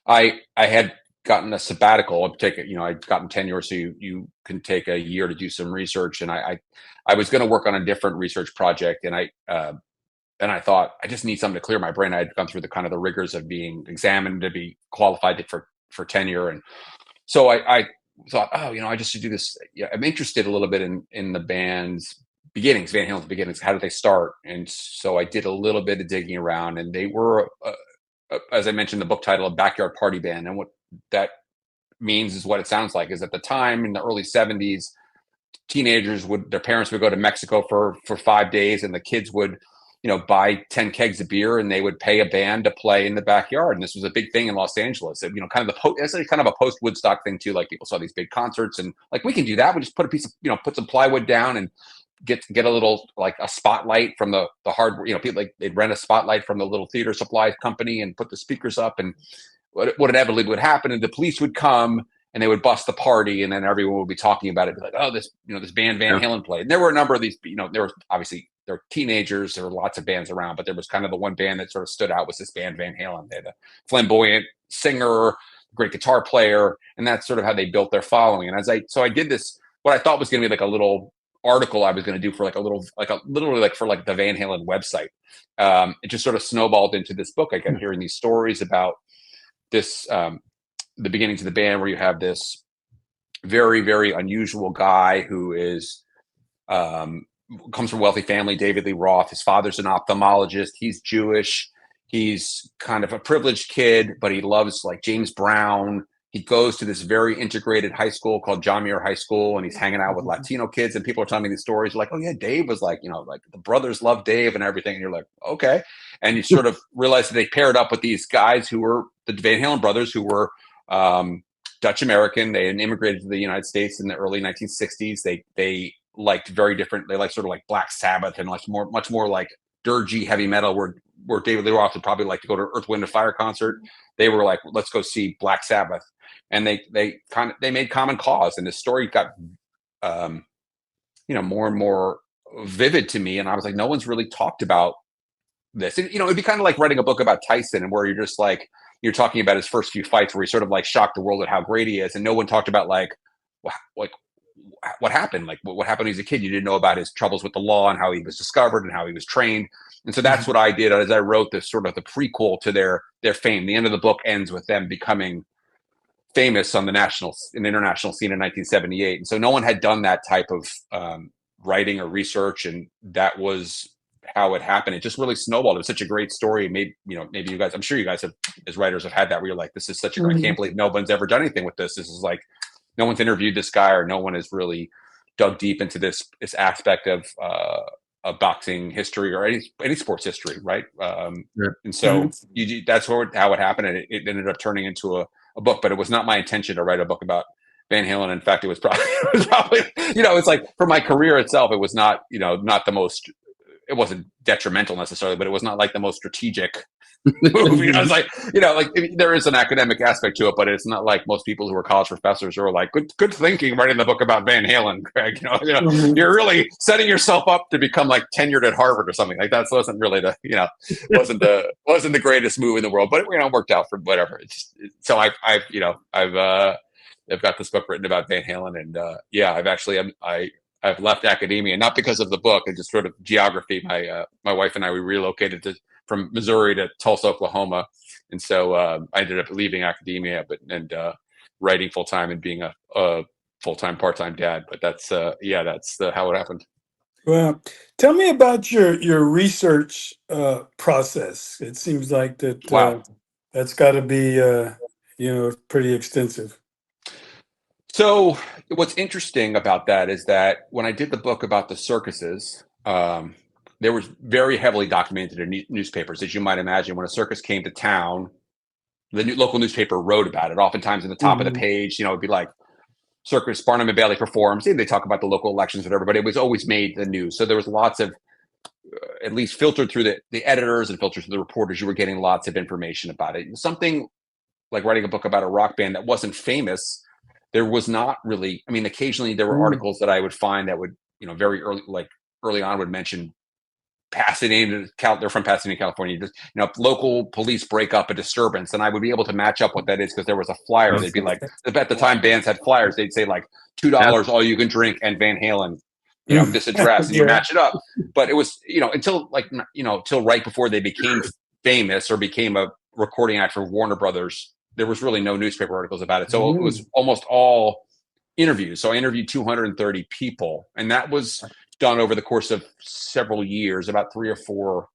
I had gotten a sabbatical. I'd gotten tenure, so you can take a year to do some research, and I was going to work on a different research project, and I thought I just need something to clear my brain. I had gone through the kind of the rigors of being examined to be qualified for tenure, and so I thought, oh, I just should do this. Yeah, I'm interested a little bit in the band's beginnings, Van Halen's beginnings. How did they start? And so I did a little bit of digging around, and they were, as I mentioned, the book title, a backyard party band. And what that means is what it sounds like. Is at the time in the early '70s, their parents would go to Mexico for 5 days, and the kids would buy 10 kegs of beer, and they would pay a band to play in the backyard. And this was a big thing in Los Angeles. And, kind of it's kind of a post Woodstock thing too. Like, people saw these big concerts and like, we can do that. We just put a piece of, put some plywood down and get a little, like a spotlight from the hardware, people, like, they'd rent a spotlight from the little theater supply company and put the speakers up, and what inevitably would happen is the police would come and they would bust the party, and then everyone would be talking about it, be like, oh, this band Van Halen played. And there were a number of these, there were teenagers, there were lots of bands around, but there was kind of the one band that sort of stood out was this band Van Halen. They had a flamboyant singer, great guitar player, and that's sort of how they built their following. And I did this, what I thought was going to be like a little article I was going to do for literally for the Van Halen website. It just sort of snowballed into this book. I kept hearing these stories about this, the beginnings of the band, where you have this very, very unusual guy who is comes from a wealthy family, David Lee Roth. His father's an ophthalmologist. He's Jewish. He's kind of a privileged kid, but he loves like James Brown. He goes to this very integrated high school called John Muir High School, and he's hanging out with Latino kids. And people are telling me these stories like, oh yeah, Dave was like, like the brothers love Dave and everything. And you're like, okay. And you sort of realize that they paired up with these guys who were the Van Halen brothers, who were Dutch American. They had immigrated to the United States in the early 1960s. They liked very different. They liked sort of like Black Sabbath and much more like dirgy heavy metal. Where David Lee Roth would probably like to go to Earth, Wind and Fire concert, they were like, let's go see Black Sabbath. And they made common cause. And the story got more and more vivid to me. And I was like, no one's really talked about this. It'd be kind of like writing a book about Tyson, and where you're just like, you're talking about his first few fights, where he sort of like shocked the world at how great he is, and no one talked about like what happened, like what happened when he was a kid. You didn't know about his troubles with the law and how he was discovered and how he was trained. And so that's what I did as I wrote this sort of the prequel to their fame. The end of the book ends with them becoming famous on the international scene in 1978. And so no one had done that type of writing or research, and that was how it happened. It just really snowballed. It was such a great story. Maybe you guys, I'm sure you guys have, as writers, have had that where you're like, this is such a I can't believe no one's ever done anything with this. This is like, no one's interviewed this guy, or no one has really dug deep into this aspect of boxing history, or any sports history, right? And so that's how it happened, and it ended up turning into a book. But it was not my intention to write a book about Van Halen. In fact, it was probably it's like, for my career itself, it was not not the most. It wasn't detrimental necessarily, but it was not like the most strategic movie. I was like, there is an academic aspect to it, but it's not like most people who are college professors who are like, good thinking, writing the book about Van Halen, Greg. You're really setting yourself up to become like tenured at Harvard or something like that. So it wasn't really wasn't the greatest move in the world, but it worked out for whatever. So I've got this book written about Van Halen, and I've left academia, not because of the book, and just sort of geography. My wife and I, we relocated from Missouri to Tulsa, Oklahoma, and so I ended up leaving academia, and writing full time and being a full time, part time dad. But that's how it happened. Well, tell me about your research process. It seems like that. Wow. That's got to be pretty extensive. So what's interesting about that is that when I did the book about the circuses, there was very heavily documented in newspapers. As you might imagine, when a circus came to town, the local newspaper wrote about it. Oftentimes in the top of the page, it'd be like Circus Barnum and Bailey performs, and they talk about the local elections, whatever, but it was always made the news. So there was lots of, at least filtered through the editors and filtered through the reporters, you were getting lots of information about it. Something like writing a book about a rock band that wasn't famous, there was not really. I mean, occasionally there were articles that I would find that would, very early on would mention Pasadena. They're from Pasadena, California. Just, local police break up a disturbance, and I would be able to match up what that is because there was a flyer. They'd be like, at the time bands had flyers. They'd say like $2 all you can drink and Van Halen, this address, and you match it up. But it was, until right before they became famous or became a recording act for Warner Brothers, there was really no newspaper articles about it. So it was almost all interviews. So I interviewed 230 people, and that was done over the course of several years, about 3 or 4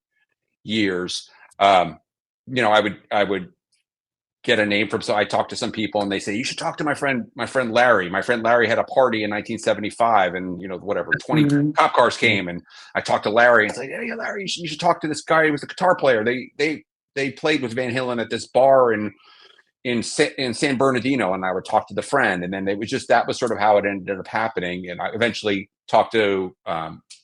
years. I would get a name from, so I talked to some people and they say, you should talk to my friend Larry. My friend Larry had a party in 1975 and, 20 cop cars came, and I talked to Larry and it's like, hey, Larry, you should talk to this guy. He was the guitar player. They played with Van Halen at this bar in San Bernardino, and I would talk to the friend, and then that was sort of how it ended up happening. And I eventually talked to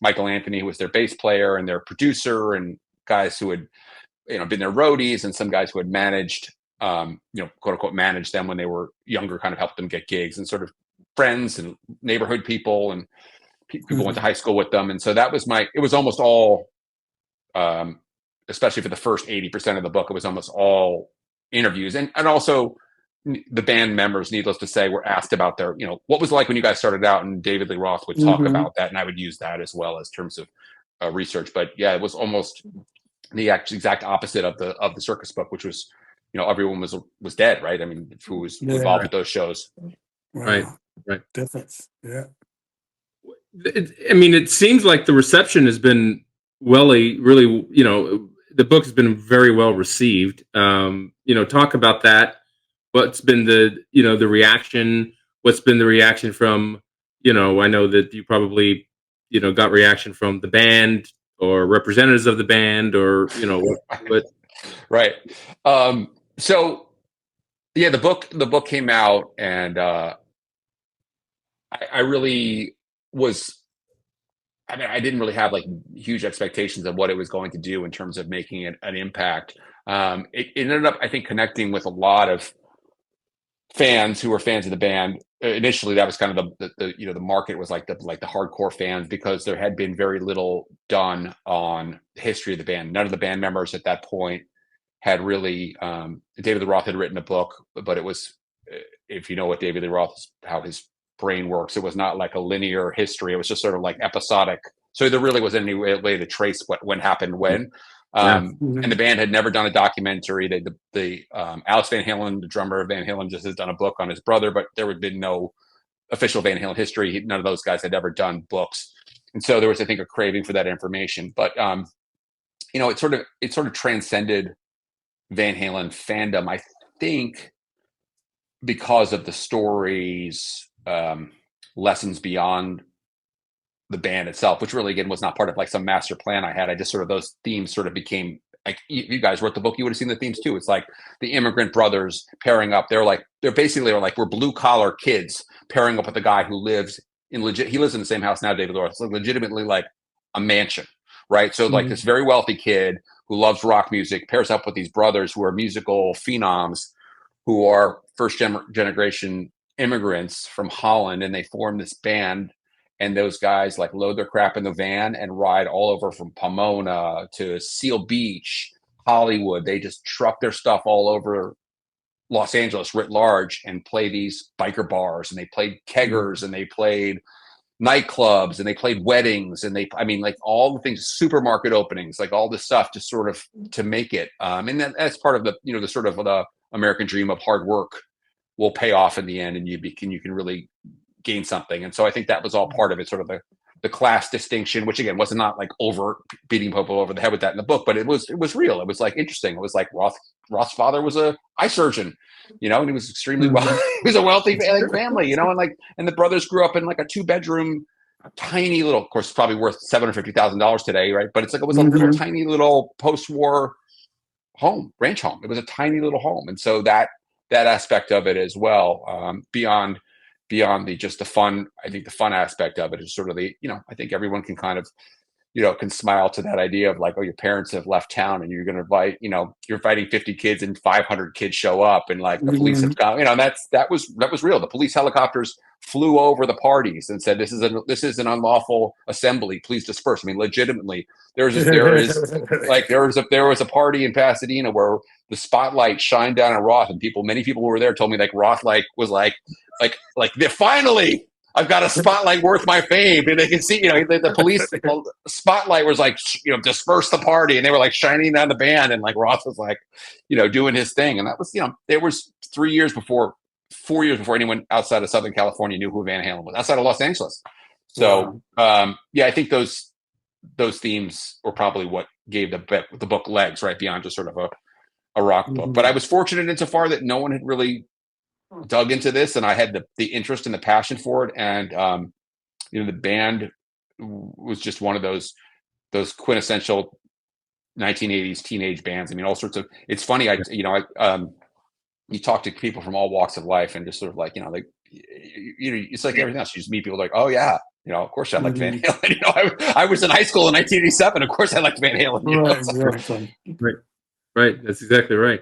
Michael Anthony, who was their bass player and their producer, and guys who had been their roadies, and some guys who had managed quote unquote managed them when they were younger, kind of helped them get gigs, and sort of friends and neighborhood people, and people went to high school with them. And so that was it was almost all, especially for the first 80% of the book, it was almost all interviews, and also the band members, needless to say, were asked about their, what was it like when you guys started out, and David Lee Roth would talk about that, and I would use that as well as terms of research. But yeah, it was almost the exact opposite of the circus book, which was, everyone was dead, right? I mean, who was involved with those shows. Right. Difference. Yeah. It seems like the reception has been really, the book has been very well received. Talk about that. What's been the reaction? What's been the reaction from, I know that you probably, got reaction from the band or representatives of the band, or, what. Right. So yeah, the book came out, and I really was, I didn't really have like huge expectations of what it was going to do in terms of making an impact. It ended up, I think, connecting with a lot of fans who were fans of the band. Initially, that was kind of the market was like the hardcore fans, because there had been very little done on the history of the band. None of the band members at that point had really. David Lee Roth had written a book, but it was, if you know what David Lee Roth, how his brain works, it was not like a linear history. It was just sort of like episodic. So there really wasn't any way to trace when happened when. And the band had never done a documentary. The Alex Van Halen, the drummer of Van Halen, just has done a book on his brother, but there had been no official Van Halen history. None of those guys had ever done books, and so there was, I think, a craving for that information. But it sort of transcended Van Halen fandom, I think, because of the stories, lessons beyond the band itself, which really, again, was not part of like some master plan I had. I just sort of, those themes sort of became like, you guys wrote the book, you would have seen the themes too. It's like the immigrant brothers pairing up. They're basically like, we're blue collar kids pairing up with a guy who lives he lives in the same house now, David Lee Roth. It's like legitimately like a mansion, right? So like this very wealthy kid who loves rock music, pairs up with these brothers who are musical phenoms, who are first generation immigrants from Holland, and they form this band. And those guys like load their crap in the van and ride all over from Pomona to Seal Beach, Hollywood. They just truck their stuff all over Los Angeles writ large and play these biker bars, and they played keggers, and they played nightclubs, and they played weddings, and I mean, like all the things, supermarket openings, like all this stuff to sort of to make it. And that's part of the, the sort of the American dream of hard work will pay off in the end, and you can really gain something. And so I think that was all part of it, sort of the class distinction, which again wasn't not like over beating people over the head with that in the book, but it was real. It was like interesting. It was like Roth's father was a eye surgeon, and he was extremely well. He was a wealthy family, and the brothers grew up in like a 2-bedroom, tiny little. Of course, it's probably worth $750,000 today, right? But it was a little tiny little post-war home, ranch home. It was a tiny little home, and so that aspect of it as well, beyond just the fun. I think the fun aspect of it is sort of I think everyone can kind of, can smile to that idea of like, oh, your parents have left town and you're going to invite, you're inviting 50 kids and 500 kids show up, and like the police have come, that was real. The police helicopters flew over the parties and said, this is an unlawful assembly. Please disperse. I mean, legitimately, there was a party in Pasadena where the spotlight shined down on Roth, and many people who were there told me like Roth was like finally I've got a spotlight worth my fame, and they can see, the police spotlight was like, disperse the party, and they were like shining down the band, and like Roth was like, doing his thing, and that was, there was 4 years before anyone outside of Southern California knew who Van Halen was, outside of Los Angeles. So, I think those themes were probably what gave the book legs, right, beyond just sort of a rock book. But I was fortunate insofar that no one had really dug into this, and I had the interest and the passion for it, and the band was just one of those quintessential 1980s teenage bands. I mean, all sorts of. It's funny, you talk to people from all walks of life, and just sort of like it's like everything else. You just meet people like, oh yeah, of course I liked Van Halen. I was in high school in 1987. Of course I liked Van Halen. Right. That's exactly right.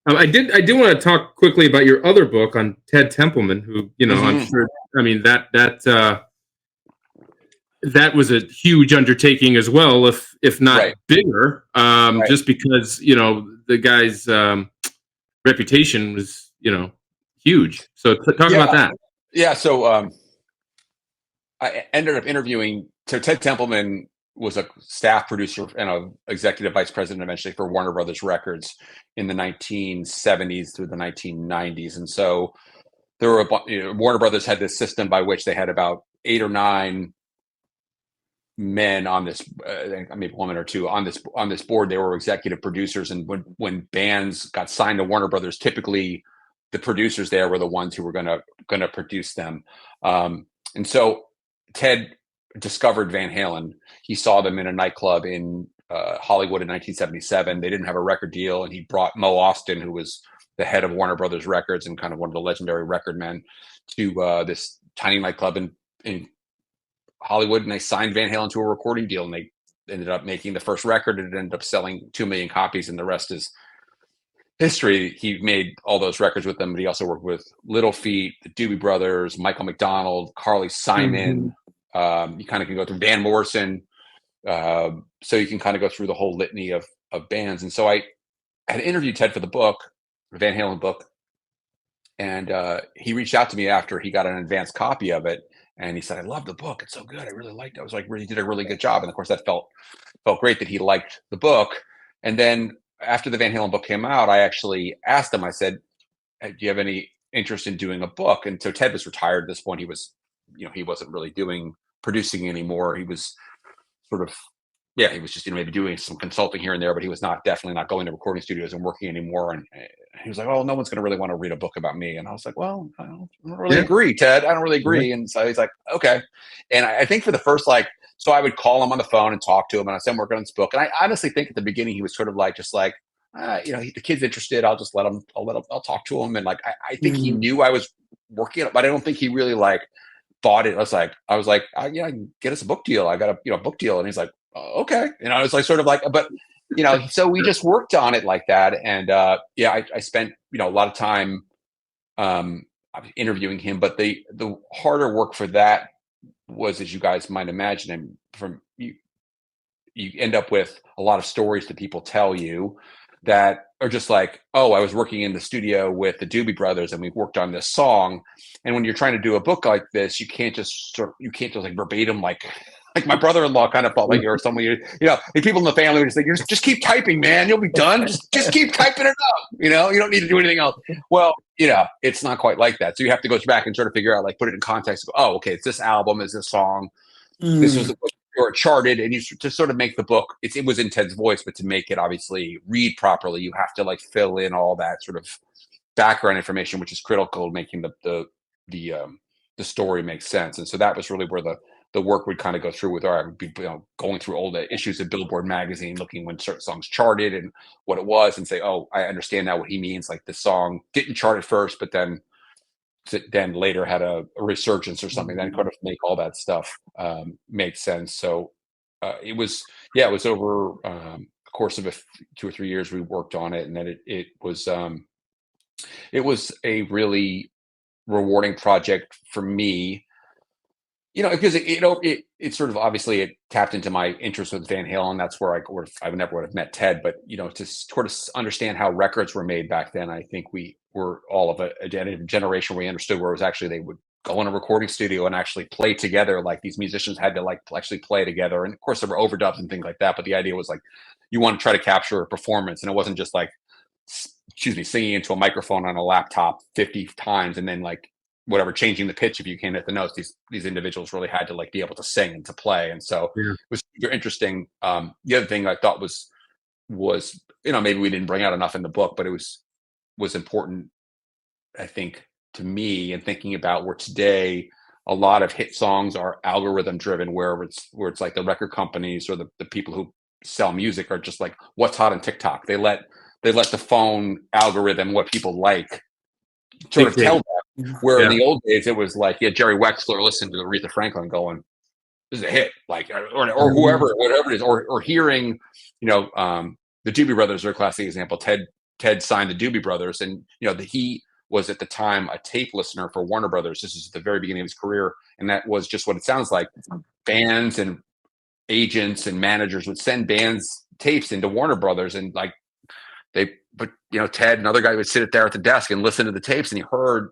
I do want to talk quickly about your other book on Ted Templeman, who, I'm sure, I mean, that was a huge undertaking as well, if not bigger, just because, the guy's reputation was, huge. So talk about that. Yeah. So I ended up interviewing, so Ted Templeman was a staff producer and an executive vice president eventually for Warner Brothers Records in the 1970s through the 1990s. And so there were Warner Brothers had this system by which they had about 8 or 9 men on this, maybe woman or two on this board. They were executive producers, and when bands got signed to Warner Brothers, typically the producers there were the ones who were going to produce them. And so Ted discovered Van Halen. He saw them in a nightclub in Hollywood in 1977. They didn't have a record deal, and he brought Mo Austin, who was the head of Warner Brothers Records and kind of one of the legendary record men, to this tiny nightclub in Hollywood, and they signed Van Halen to a recording deal, and they ended up making the first record, and it ended up selling 2 million copies, and the rest is history. He made all those records with them, but he also worked with Little Feat, the Doobie Brothers, Michael McDonald, Carly Simon. You kind of can go through Van Morrison. So you can kind of go through the whole litany of bands. And so I had interviewed Ted for the book, the Van Halen book. And he reached out to me after he got an advanced copy of it. And he said, I love the book. It's so good. I really liked it. I was like, really did a really good job. And of course that felt great that he liked the book. And then after the Van Halen book came out, I actually asked him, I said, do you have any interest in doing a book? And so Ted was retired at this point. He was, he wasn't really producing anymore. He was sort of, he was just, maybe doing some consulting here and there, but he was definitely not going to recording studios and working anymore. And he was like, oh, no one's going to really want to read a book about me. And I was like, well, I don't really agree, Ted. I don't really agree. And so he's like, okay. And I think for the first, so I would call him on the phone and talk to him, and I said, I'm working on this book. And I honestly think at the beginning, he was sort of like, just like, the kid's interested. I'll just I'll talk to him. And I think he knew I was working on it, but I don't think he really thought it. I was like, yeah, I can get us a book deal. I got a book deal. And he's like, okay. It's like sort of like, but so we just worked on it like that. And I spent, a lot of time um, interviewing him, but the harder work for that was, as you guys might imagine, and from you end up with a lot of stories that people tell you that are just like, oh, I was working in the studio with the Doobie Brothers and we worked on this song. And when you're trying to do a book like this, you can't just like verbatim, like my brother-in-law kind of felt like, or someone, like people in the family would just think, just keep typing, man, you'll be done. Just keep typing it up. You don't need to do anything else. Well, it's not quite like that. So you have to go back and sort of figure out, like, put it in context. Oh, okay, it's this album, is this song. This was the book, or charted, and you to sort of make the book. It was in Ted's voice, but to make it obviously read properly, you have to like fill in all that sort of background information, which is critical to making the story make sense. And so that was really where the work would kind of go through with I would be going through all the issues of Billboard magazine, looking when certain songs charted and what it was, and say, oh, I understand now what he means. Like the song didn't chart at first, but then later had a resurgence or something. Then kind of make all that stuff make sense. So it was over a course of 2 or 3 years we worked on it, and then it was a really rewarding project for me. Because it sort of obviously it tapped into my interest with Van Halen. That's where I never would have met Ted, but to sort of understand how records were made back then, I think we were all of a generation where we understood where it was actually they would go in a recording studio and actually play together. Like these musicians had to like actually play together, and of course there were overdubs and things like that. But the idea was like you want to try to capture a performance, and it wasn't just like singing into a microphone on a laptop 50 times and then like whatever, changing the pitch if you can't hit the notes. These individuals really had to like be able to sing and to play, and so it was super interesting. The other thing I thought was maybe we didn't bring out enough in the book, but it was important, I think, to me, and thinking about where today a lot of hit songs are algorithm driven, where it's like the record companies or the people who sell music are just like, what's hot on TikTok. They let the phone algorithm what people like sort of tell them. Where in the old days it was like, Jerry Wexler listened to Aretha Franklin going, "This is a hit," like or whoever, whatever it is, or hearing, the Doobie Brothers are a classic example. Ted signed the Doobie Brothers, and he was at the time a tape listener for Warner Brothers. This is at the very beginning of his career, and that was just what it sounds like. Bands and agents and managers would send bands tapes into Warner Brothers, and like Ted, another guy, would sit there at the desk and listen to the tapes, and he heard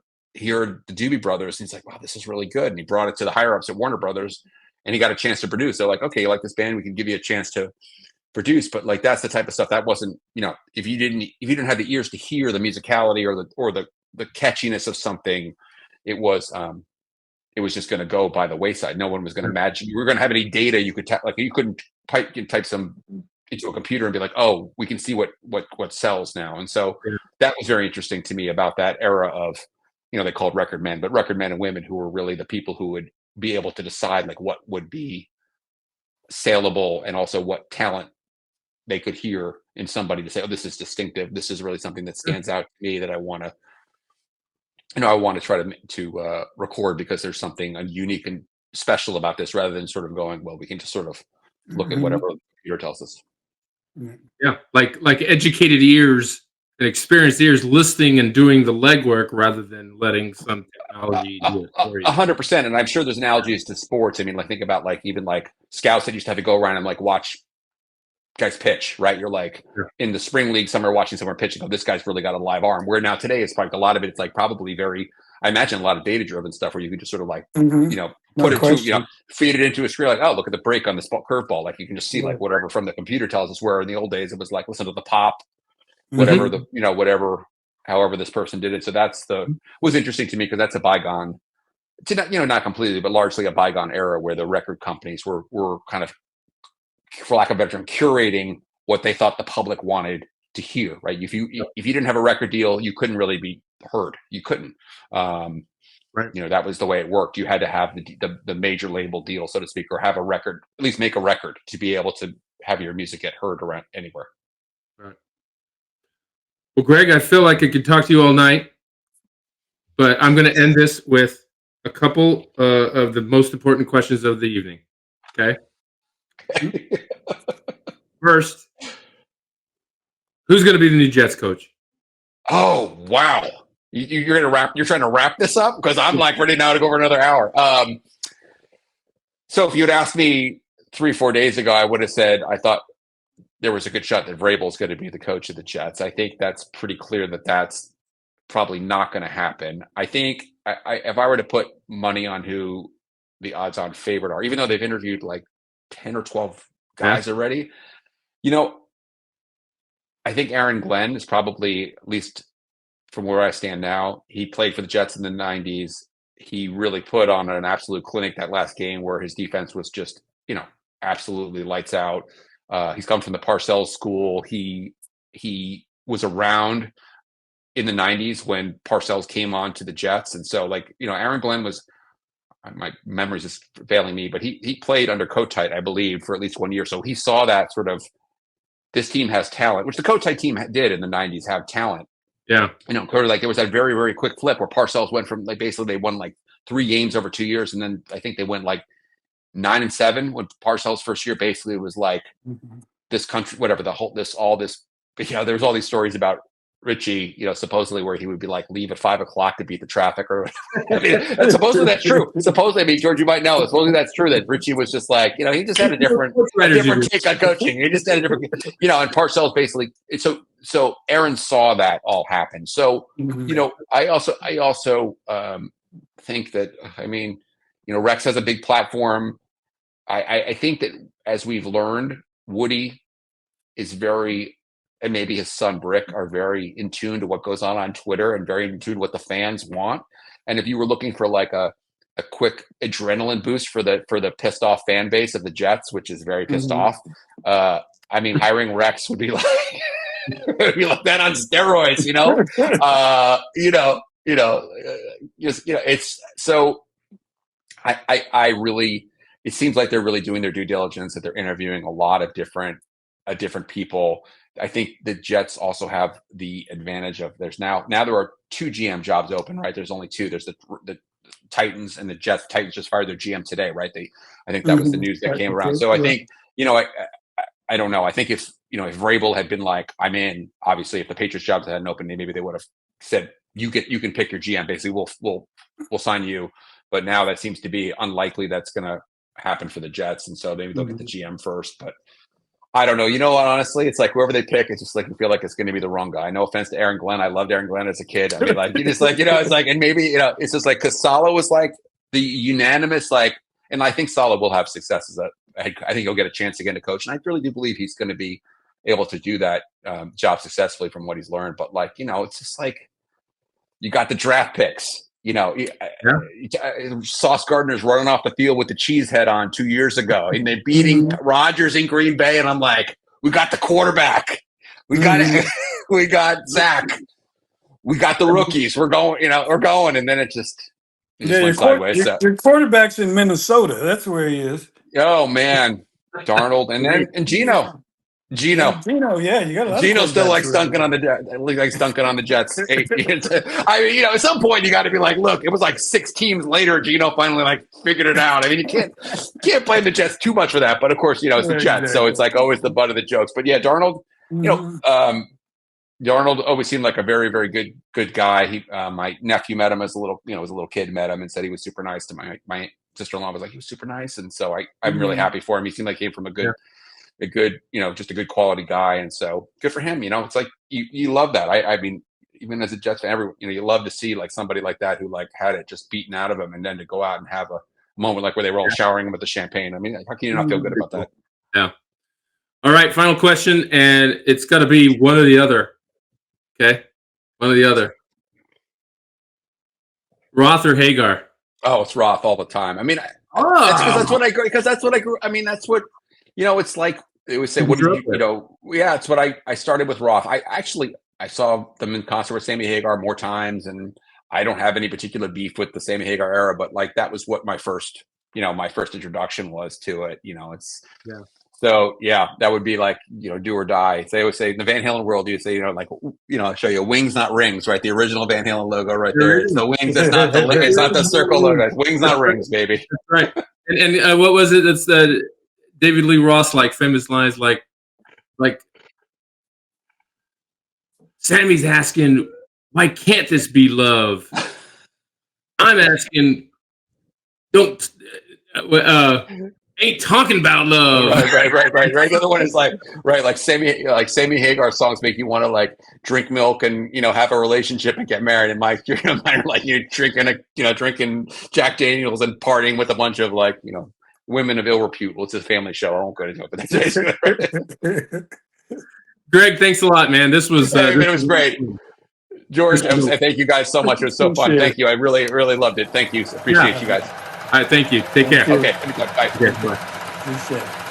the Doobie Brothers, and he's like, wow, this is really good. And he brought it to the higher ups at Warner Brothers, and he got a chance to produce. They're like, okay, you like this band, we can give you a chance to produce. But like that's the type of stuff that wasn't, if you didn't have the ears to hear the musicality or the catchiness of something, it was just going to go by the wayside. No one was going to imagine you were going to have any data you could like you couldn't type some into a computer and be like, oh, we can see what sells now. And so that was very interesting to me about that era of, they called record men, but record men and women who were really the people who would be able to decide like what would be saleable, and also what talent they could hear in somebody to say, oh, this is distinctive. This is really something that stands out to me that I want to try to record, because there's something unique and special about this, rather than sort of going, well, we can just sort of look at whatever the computer tells us. Yeah, like educated ears and experienced ears listening and doing the legwork rather than letting some technology do it for you. 100%. And I'm sure there's analogies to sports. I mean, like think about like even like scouts that used to have to go around and like watch guys pitch, right? You're like in the spring league, somewhere watching someone pitch and go, this guy's really got a live arm. Where now today it's like a lot of it's like probably I imagine a lot of data driven stuff where you can just sort of like, put it to, feed it into a screen, like, oh, look at the break on this curveball. Like you can just see like whatever from the computer tells us, where in the old days it was like, listen to the pop, whatever however this person did it. So was interesting to me, because that's a bygone, not completely, but largely a bygone era where the record companies were kind of, for lack of a better term, curating what they thought the public wanted to hear, right? If you didn't have a record deal, you couldn't really be heard. You couldn't. Right. That was the way it worked. You had to have the major label deal, so to speak, or have a record, at least make a record, to be able to have your music get heard around anywhere. Right. Well, Greg, I feel like I could talk to you all night, but I'm going to end this with a couple of the most important questions of the evening. Okay. First, who's going to be the new Jets coach? Oh, wow. You're trying to wrap this up? Because I'm like ready now to go for another hour. So if you had asked me 3-4 days ago, I would have said I thought there was a good shot that Vrabel's going to be the coach of the Jets. I think that's pretty clear that that's probably not going to happen. I think if I were to put money on who the odds-on favorite are, even though they've interviewed like 10 or 12 guys already, I think Aaron Glenn is probably, at least from where I stand now, he played for the Jets in the 90s. He really put on an absolute clinic that last game where his defense was just, absolutely lights out. He's come from the Parcells school. He was around in the 90s when Parcells came on to the Jets. And so, Aaron Glenn was, my memory's just failing me, but he played under Kotite, I believe, for at least 1 year. So he saw that sort of, this team has talent, which the Kotite team did in the 90s have talent. Yeah. There was that very, very quick flip where Parcells went from basically they won 3 games over 2 years. And then I think they went 9-7 when Parcells' first year. Basically it was this country, whatever, there was all these stories about Richie, supposedly where he would be leave at 5 o'clock to beat the traffic or and supposedly that's true. Supposedly, George, you might know, supposedly that's true that Richie was just he just had a different take on coaching. He just had a different, and Parcells basically, so Aaron saw that all happen. So, I also think that, Rex has a big platform. I think that as we've learned, Woody is very, and maybe his son Brick are very in tune to what goes on Twitter and very in tune to what the fans want. And if you were looking for a quick adrenaline boost for the pissed off fan base of the Jets, which is very pissed off, hiring Rex would be would be like that on steroids, it's so I really, it seems like they're really doing their due diligence, that they're interviewing a lot of different people. I think the Jets also have the advantage of there's now there are 2 GM jobs open, right? There's only 2. There's the Titans and the Jets. Titans just fired their GM today, right? I think that was the news that came around. So I think, I don't know. I think if Vrabel had been I'm in, obviously if the Patriots jobs hadn't opened, maybe they would have said, you can pick your GM. Basically, we'll sign you. But now that seems to be unlikely that's going to happen for the Jets. And so maybe they'll get the GM first, but I don't know. You know what? Honestly, it's whoever they pick, it's just you feel like it's going to be the wrong guy. No offense to Aaron Glenn. I loved Aaron Glenn as a kid. You just it's and maybe, it's just because Saleh was the unanimous, and I think Saleh will have success I think he'll get a chance again to coach. And I really do believe he's going to be able to do that job successfully from what he's learned. But it's just you got the draft picks. Sauce Gardner's running off the field with the cheese head on 2 years ago, and they're beating Rodgers in Green Bay, and I'm we got the quarterback, we got we got Zach, we got the rookies, we're going, and then it just went sideways. Your quarterback's in Minnesota. That's where he is. Oh man, Darnold, and Gino. Yeah, you got Gino still dunking on the Jets. At some point you got to be look, it was 6 teams later. Gino finally figured it out. You can't blame the Jets too much for that, but of course it's the Jets, so it's always the butt of the jokes. But yeah, Darnold, Darnold always seemed like a very, very good guy. He, my nephew met him as a little kid, met him and said he was super nice to my sister-in-law. Was he was super nice, and so I'm really happy for him. He seemed like he came from a good. A good, just a good quality guy. And so good for him. It's you love that. I mean, even as a Jets fan, you love to see somebody like that who had it just beaten out of him, and then to go out and have a moment where they were all showering him with the champagne. How can you not feel good about that? Yeah. All right. Final question. And it's got to be one or the other. Okay. One or the other. Roth or Hagar? Oh, it's Roth all the time. That's what I grew. That's what, it's they would say, what do you, it's what I started with Roth. I saw them in concert with Sammy Hagar more times, and I don't have any particular beef with the Sammy Hagar era, but that was what my first introduction was to it. So that would be do or die. They would say in the Van Halen world, you say, I'll show you wings, not rings, right? The original Van Halen logo right there. It's the wings. It's not the circle logo. It's wings, not rings, baby. That's right. And what was it? It's David Lee Roth like famous lines like Sammy's asking, why can't this be love? I'm asking, don't ain't talking about love. Right. The other one is like Sammy Hagar songs make you want to like drink milk and have a relationship and get married. And Mike, mine are like you're drinking Jack Daniels and partying with a bunch of women of ill repute. Well, it's a family show. I won't go into it, but that's Greg, thanks a lot, man. This was it was great. George, thank you guys so much. It was so fun. Thank you. I really, really loved it. Thank you. Appreciate you guys. All right, thank you. Take care. Okay. Bye. Okay, bye. Appreciate it.